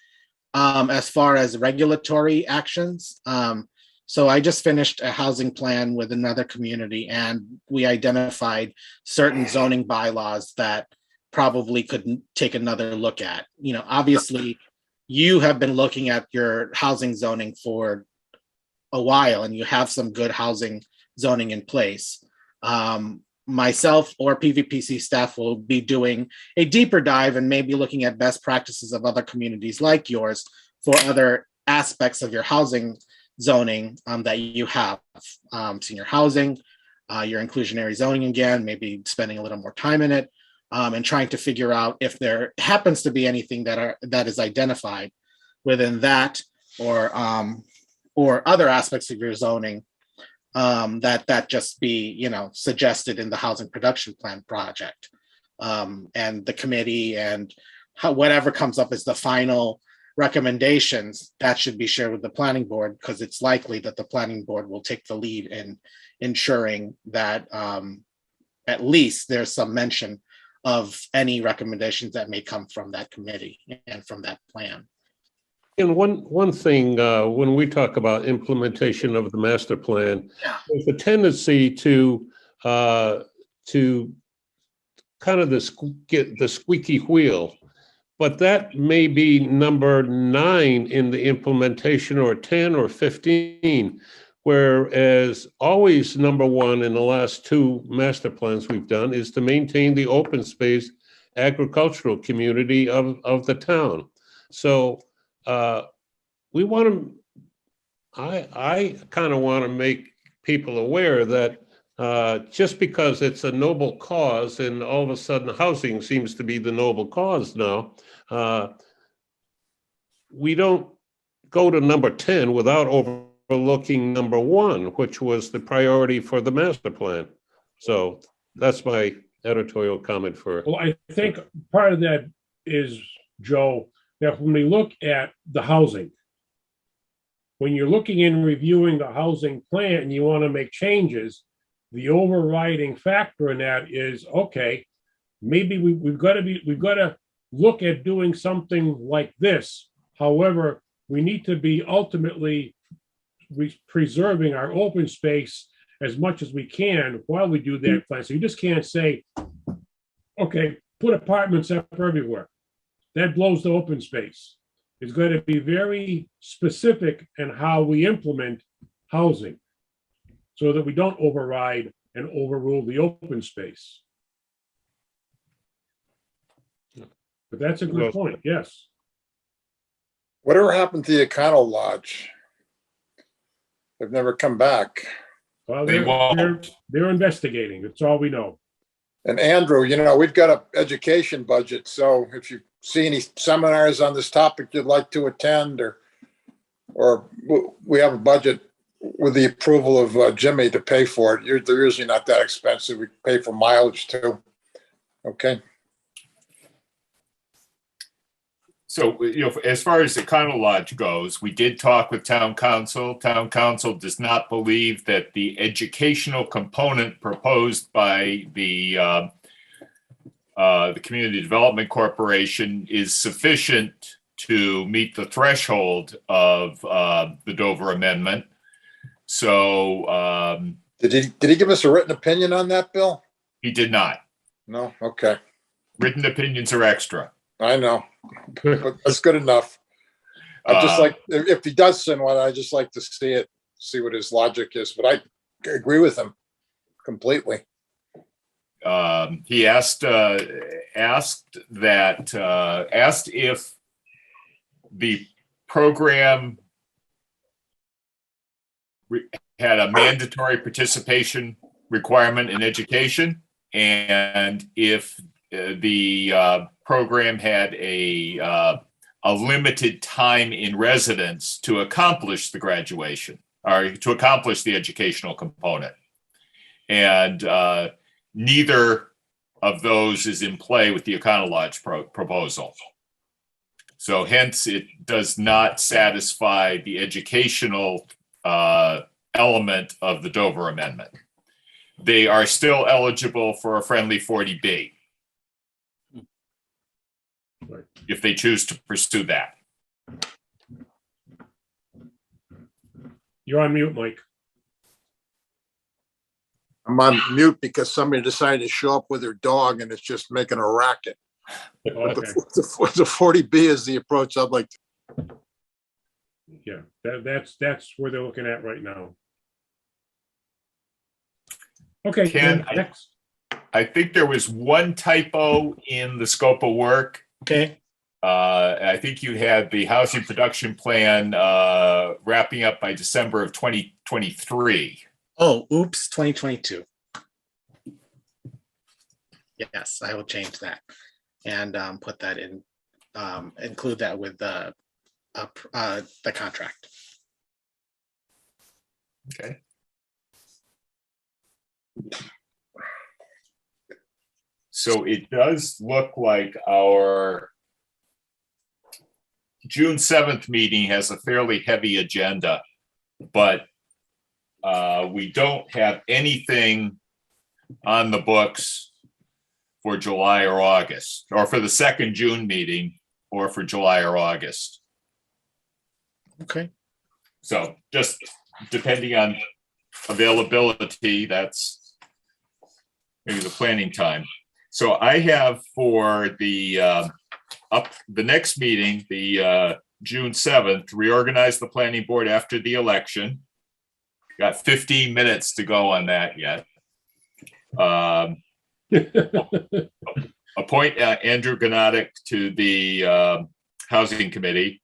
as far as regulatory actions. So I just finished a housing plan with another community, and we identified certain zoning bylaws that probably could take another look at. You know, obviously, you have been looking at your housing zoning for a while, and you have some good housing zoning in place. Myself or PVPC staff will be doing a deeper dive and maybe looking at best practices of other communities like yours for other aspects of your housing zoning that you have. Senior housing, your inclusionary zoning again, maybe spending a little more time in it, and trying to figure out if there happens to be anything that is identified within that or other aspects of your zoning that just be, you know, suggested in the housing production plan project, and the committee and whatever comes up as the final recommendations, that should be shared with the planning board, because it's likely that the planning board will take the lead in ensuring that at least there's some mention of any recommendations that may come from that committee and from that plan. And one thing, when we talk about implementation of the master plan, Yeah. there's a tendency to kind of get the squeaky wheel. But that may be number 9 in the implementation, or 10 or 15, whereas always number 1 in the last 2 master plans we've done is to maintain the open space agricultural community of the town. So we want to, I kind of want to make people aware that just because it's a noble cause and all of a sudden housing seems to be the noble cause now, we don't go to number 10 without overlooking number 1, which was the priority for the master plan. So that's my editorial comment for. Well, I think part of that is, Joe, that when we look at the housing, when you're looking and reviewing the housing plan and you want to make changes, the overriding factor in that is, okay, maybe we've got to look at doing something like this. However, we need to be ultimately preserving our open space as much as we can while we do that plan. So you just can't say, okay, put apartments up everywhere. That blows the open space. It's going to be very specific in how we implement housing so that we don't override and overrule the open space. But that's a good point, yes. Whatever happened to the Econo Lodge? They've never come back. Well, They won't. they're investigating. That's all we know. And Andrew, you know, we've got an education budget, so if you see any seminars on this topic you'd like to attend, or we have a budget with the approval of Jimmy to pay for it. They're usually not that expensive. We pay for mileage too. Okay. So, as far as the Econo Lodge goes, we did talk with town council. Town council does not believe that the educational component proposed by the Community Development Corporation is sufficient to meet the threshold of the Dover Amendment. So, did he give us a written opinion on that, Bill? He did not. No. Okay. Written opinions are extra. I know, but that's good enough. I just like, if he does send one, I just like to see what his logic is, but I agree with him completely. He asked if the program had a mandatory participation requirement in education, and if the program had a limited time in residence to accomplish the graduation or to accomplish the educational component. And neither of those is in play with the Econo Lodge proposal. So hence it does not satisfy the educational element of the Dover Amendment. They are still eligible for a friendly 40B. Right. If they choose to pursue that. You're on mute, Mike. I'm on mute because somebody decided to show up with their dog and it's just making a racket. Okay. The 40B is the approach I'd like to. Yeah, that's where they're looking at right now. Okay, Ken, next. I think there was one typo in the scope of work. Okay. I think you had the housing production plan wrapping up by December of 2023. Oh, oops, 2022. Yes, I will change that and put that in, include that with the contract. Okay. So it does look like our June 7th meeting has a fairly heavy agenda, but we don't have anything on the books for July or August, or for the second June meeting, or for July or August. Okay. So just depending on availability, that's maybe the planning time. So I have for the the next meeting, the June 7th, reorganize the planning board after the election. Got 15 minutes to go on that yet. Appoint Andrew Gnotic to the Housing Committee,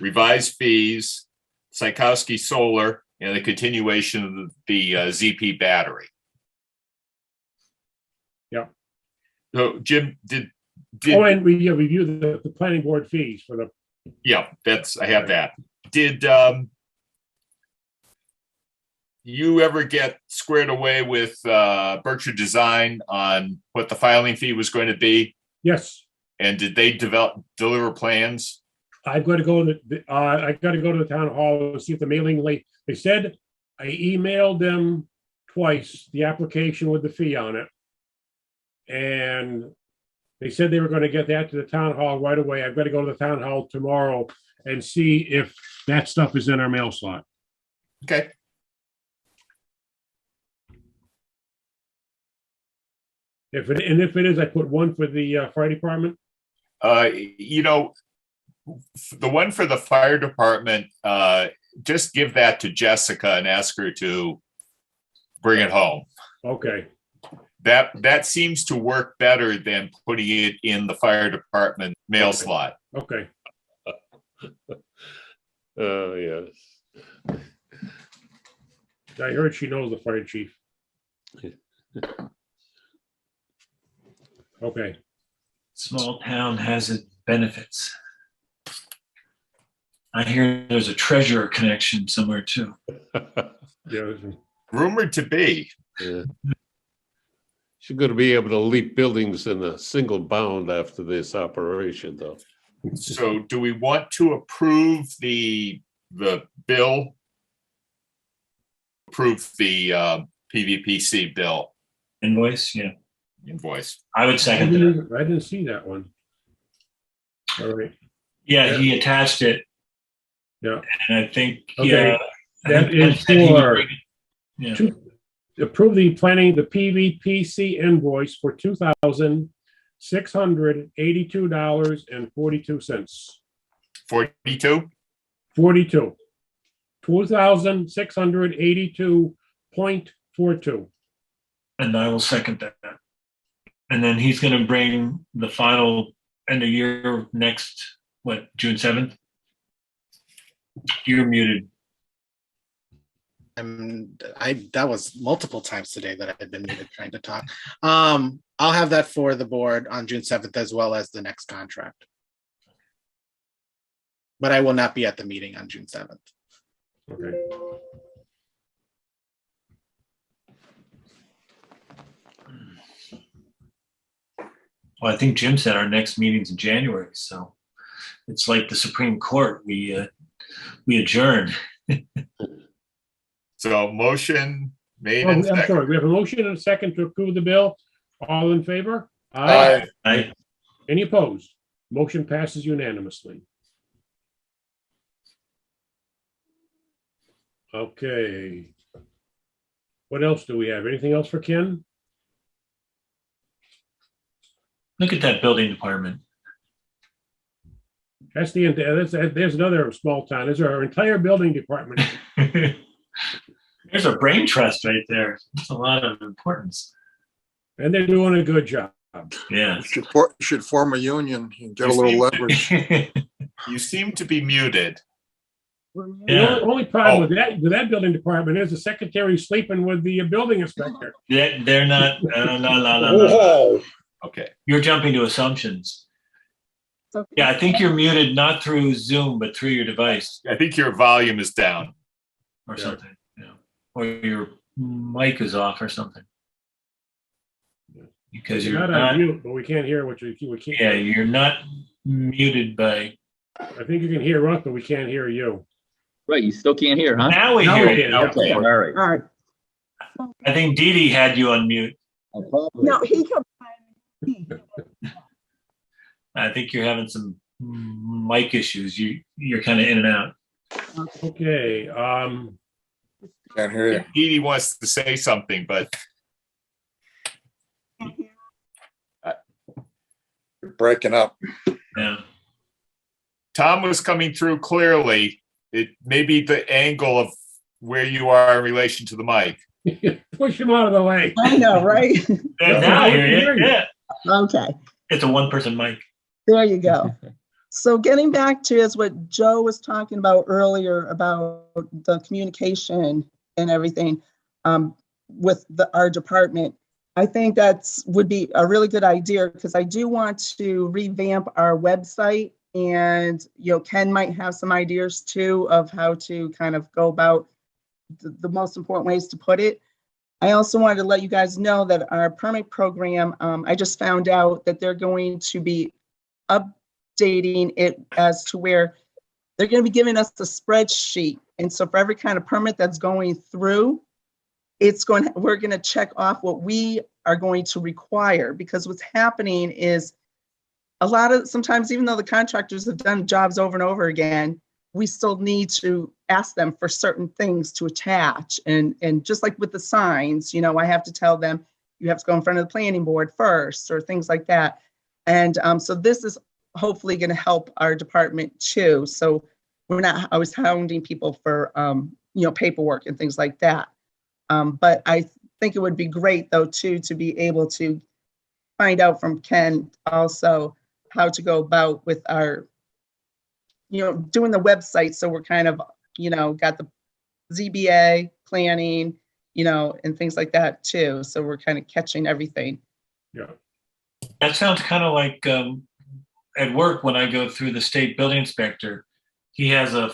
revise fees, Psychowski Solar, and the continuation of the ZP battery. Yeah. So Jim, did Oh, and we review the planning board fees for the, yeah, I have that. Did you ever get squared away with Berkshire Design on what the filing fee was going to be? yes, And did they deliver plans? I've got to go to I got to go to the town hall and see if the mailing late. They said I emailed them twice, the application with the fee on it. And they said they were going to get that to the town hall right away. I've got to go to the town hall tomorrow and see if that stuff is in our mail slot. Okay. If it is, I put one for the fire department. You know, the one for the fire department, just give that to Jessica and ask her to bring it home. Okay, That seems to work better than putting it in the fire department mail Okay. slot. okay. Yes. I heard she knows the fire chief. Okay, Small town has its benefits. I hear there's a treasurer connection somewhere too. yeah, Rumored to be. Yeah. She's going to be able to leap buildings in a single bound after this operation, though. So do we want to approve the bill? Approve the PVPC bill Invoice, yeah. invoice. I would I second that. didn't see that one. All right, Yeah, he attached it. Yeah. And I think, Okay. I That think Ken is said he would for- bring it. Yeah. to approve the PVPC invoice for $2,682.42. 42? 42. 2,682.42. And I will second that. And then he's gonna bring the final end of year next, June 7th? You're muted. That was multiple times today that I've been muted trying to talk. I'll have that for the board on June 7th as well as the next contract. But I will not be at the meeting on June 7th. Okay. Well, I think Jim said our next meeting's in January, so it's like the Supreme Court. We adjourn. So motion made Oh, and I'm seconded. sorry, we have a motion and a second to approve the bill. All in favor? Aye. Any opposed? Motion passes unanimously. Okay. What else do we have? Anything else for Ken? Look at that building department. That's there's another small town. There's our entire building department. There's a brain trust right there. That's a lot of importance. And they're doing a good job. Yeah. Should form a union and get a little leverage. You seem to be muted. Yeah. The only problem with that building department is the secretary sleeping with the building inspector. They're not. No. Whoa. Okay. You're jumping to assumptions. Yeah, I think you're muted not through Zoom, but through your device I think your volume is down. or Yeah. something. Yeah. Or your mic is off or something. Because You're you're not on not. mute, but we can't hear what we can't. Yeah, you're not muted by I think you can hear us, but we can't hear you. Right, you still can't hear, huh? Now we Now hear we you. can, yeah. Okay, all right. All right. I think Dee Dee had you on mute. No, he kept. I think you're having some mic issues. You're kind of in and out. Okay, Can't hear you. Dee Dee wants to say something, but You're breaking up. Yeah. Tom was coming through clearly. It may be the angle of where you are in relation to the mic. push him out of the way. I know, right? Now I hear you. Yeah. Okay, It's a one-person mic. there you go. So getting back to is what Joe was talking about earlier about the communication and everything with our department. I think that's would be a really good idea because I do want to revamp our website, and Ken might have some ideas too of how to kind of go about the most important ways to put it. I also wanted to let you guys know that our permit program, I just found out that they're going to be updating it as to where they're going to be giving us a spreadsheet. And so for every kind of permit that's going through, we're going to check off what we are going to require, because what's happening is sometimes even though the contractors have done jobs over and over again, we still need to ask them for certain things to attach. And just like with the signs, I have to tell them, you have to go in front of the planning board first or things like that. And so this is hopefully going to help our department too. So we're not always hounding people for, paperwork and things like that. But I think it would be great though, too, to be able to find out from Ken also how to go about with our, doing the website. So we're kind of, got the ZBA planning, and things like that too. So we're kind of catching everything. Yeah. That sounds kind of like at work when I go through the state building inspector. He has a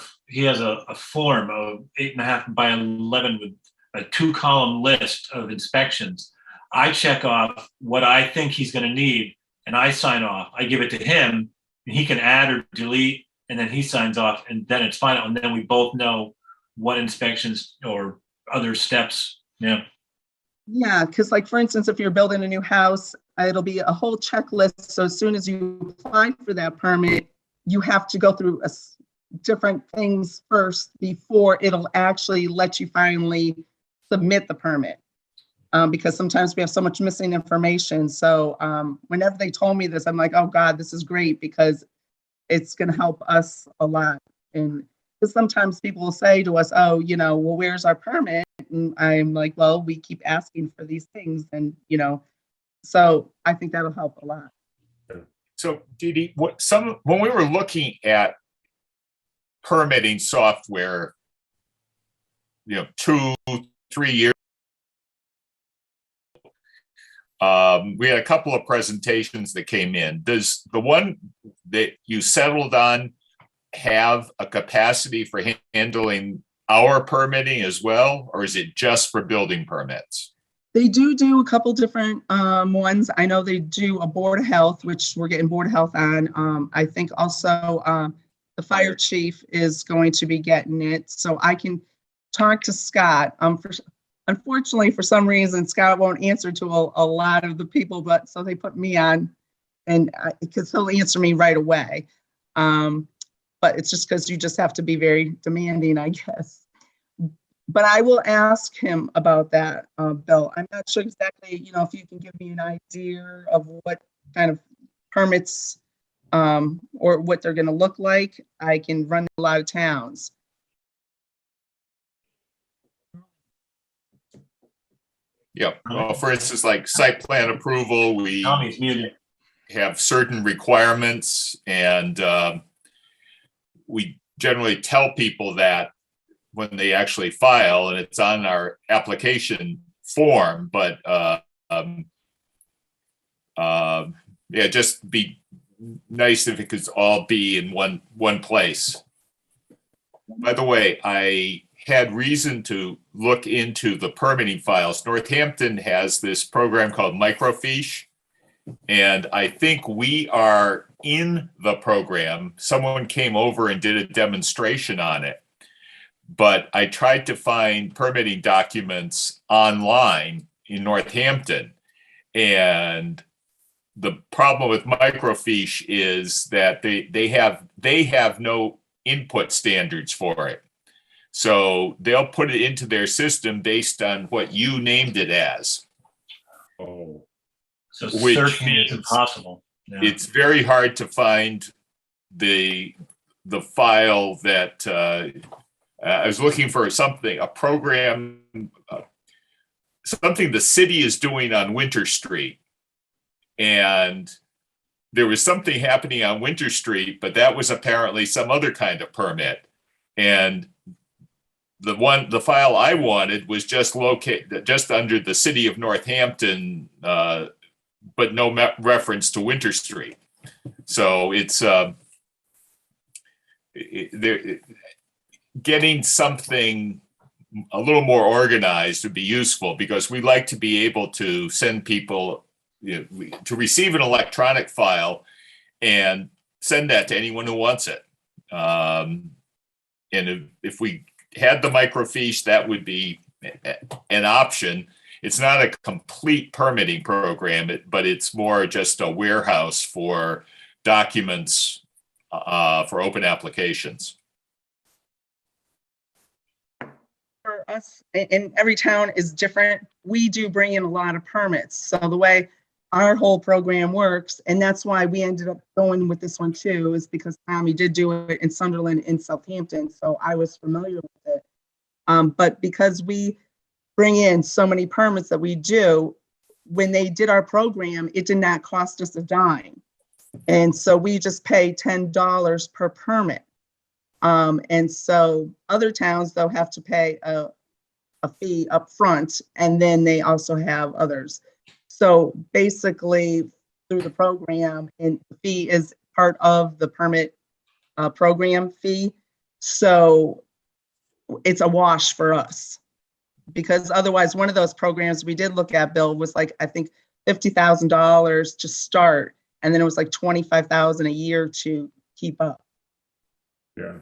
form of 8.5 by 11 with a 2-column list of inspections. I check off what I think he's going to need, and I sign off. I give it to him, and he can add or delete, and then he signs off, and then it's final. And then we both know what inspections or other steps. Yeah. Yeah, because like, for instance, if you're building a new house, it'll be a whole checklist. So as soon as you apply for that permit, you have to go through different things first before it'll actually let you finally submit the permit. Because sometimes we have so much missing information. So whenever they told me this, I'm like, oh God, this is great, because it's going to help us a lot. And because sometimes people will say to us, oh, well, where's our permit? And I'm like, well, we keep asking for these things. And, so I think that'll help a lot. So Dee Dee, when we were looking at permitting software, 2-3 years, we had a couple of presentations that came in. Does the one that you settled on have a capacity for handling our permitting as well, or is it just for building permits? They do a couple different ones. I know they do a Board of Health, which we're getting Board of Health on. I think also the fire chief is going to be getting it. So I can talk to Scott. Unfortunately, for some reason, Scott won't answer to a lot of the people, but so they put me on, and because he'll answer me right away. But it's just because you just have to be very demanding, I guess. But I will ask him about that, Bill. I'm not sure exactly, if you can give me an idea of what kind of permits or what they're going to look like. I can run a lot of towns. Yeah. Well, for instance, like site plan approval, we Tommy's muted. have certain requirements, and we generally tell people that when they actually file, and it's on our application form. But just be nice if it could all be in one place. By the way, I had reason to look into the permitting files. Northampton has this program called Microfiche, and I think we are in the program. Someone came over and did a demonstration on it. But I tried to find permitting documents online in Northampton. And the problem with microfiche is that they have no input standards for it. So they'll put it into their system based on what you named it as. Oh, So Which searching is means impossible. Yeah. It's very hard to find the file that I was looking for something, a program, something the city is doing on Winter Street. And there was something happening on Winter Street, but that was apparently some other kind of permit. And the file I wanted was just located just under the city of Northampton, but no reference to Winter Street. So it's getting something a little more organized would be useful, because we like to be able to send people, to receive an electronic file and send that to anyone who wants it. And if we had the microfiche, that would be an option. It's not a complete permitting program, but it's more just a warehouse for documents for open applications. For us, and every town is different, we do bring in a lot of permits. So the way our whole program works, and that's why we ended up going with this one too, is because Tommy did do it in Sunderland and Southampton, so I was familiar with it. But because we bring in so many permits that we do, when they did our program, it did not cost us a dime. And so we just pay $10 per permit. And so other towns, they'll have to pay a fee up front, and then they also have others. So basically through the program, and the fee is part of the permit program fee. So it's a wash for us, because otherwise one of those programs we did look at, Bill, was like, I think $50,000 to start. And then it was like $25,000 a year to keep up. yeah.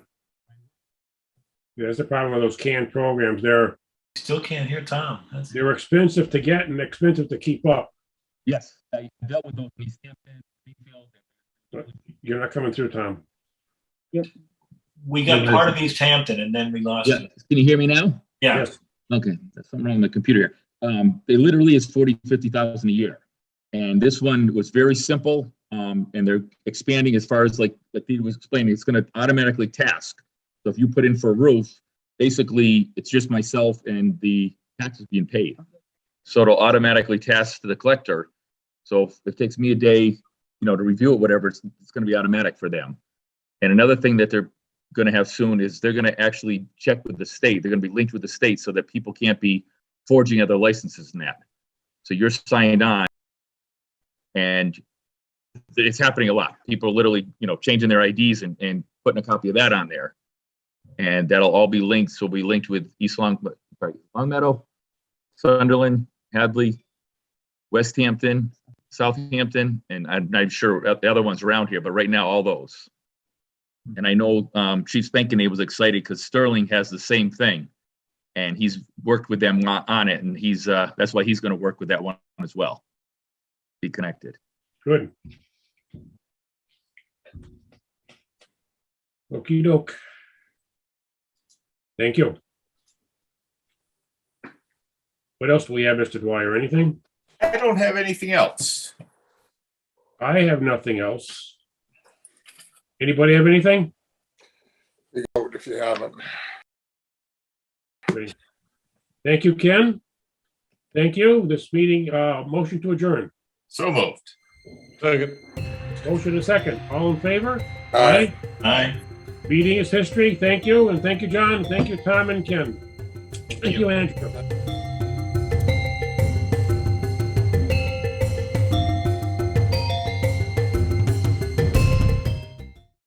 Yeah, that's the problem with those canned programs. They're Still can't hear Tom. they're expensive to get and expensive to keep up. Yes, I dealt with those in East Hampton, Springfield. You're not coming through, Tom. We got part of East Hampton and then we lost Yeah, it. can you hear me now? Yeah. Yes. Okay, there's something wrong with the computer here. They literally is 50,000 a year. And this one was very simple. And they're expanding as far as like Peter was explaining, it's going to automatically task. So if you put in for a roof, basically it's just myself and the taxes being paid. So it'll automatically task to the collector. So if it takes me a day, to review it, whatever, it's going to be automatic for them. And another thing that they're going to have soon is they're going to actually check with the state. They're going to be linked with the state so that people can't be forging other licenses and that. So you're signed on, and it's happening a lot. People are literally, changing their IDs and putting a copy of that on there. And that'll all be linked. So we'll be linked with Longmeadow, Sunderland, Hadley, West Hampton, Southampton, and I'm not sure the other ones around here, but right now, all those. And I know Chief Spankin was excited because Sterling has the same thing, and he's worked with them on it, and he's that's why he's going to work with that one as well. Be connected. Good. Okey doke. Thank you. What else do we have, Mr. Dwyer? Anything? I don't have anything else. I have nothing else. Anybody have anything? You vote if you haven't. Great. Thank you, Ken. Thank you. This meeting, motion to adjourn. So moved. Second. Motion and second. All in favor? Aye. Aye. Meeting is history. Thank you. And thank you, John. Thank you, Tom and Ken. Thank you, Andrew.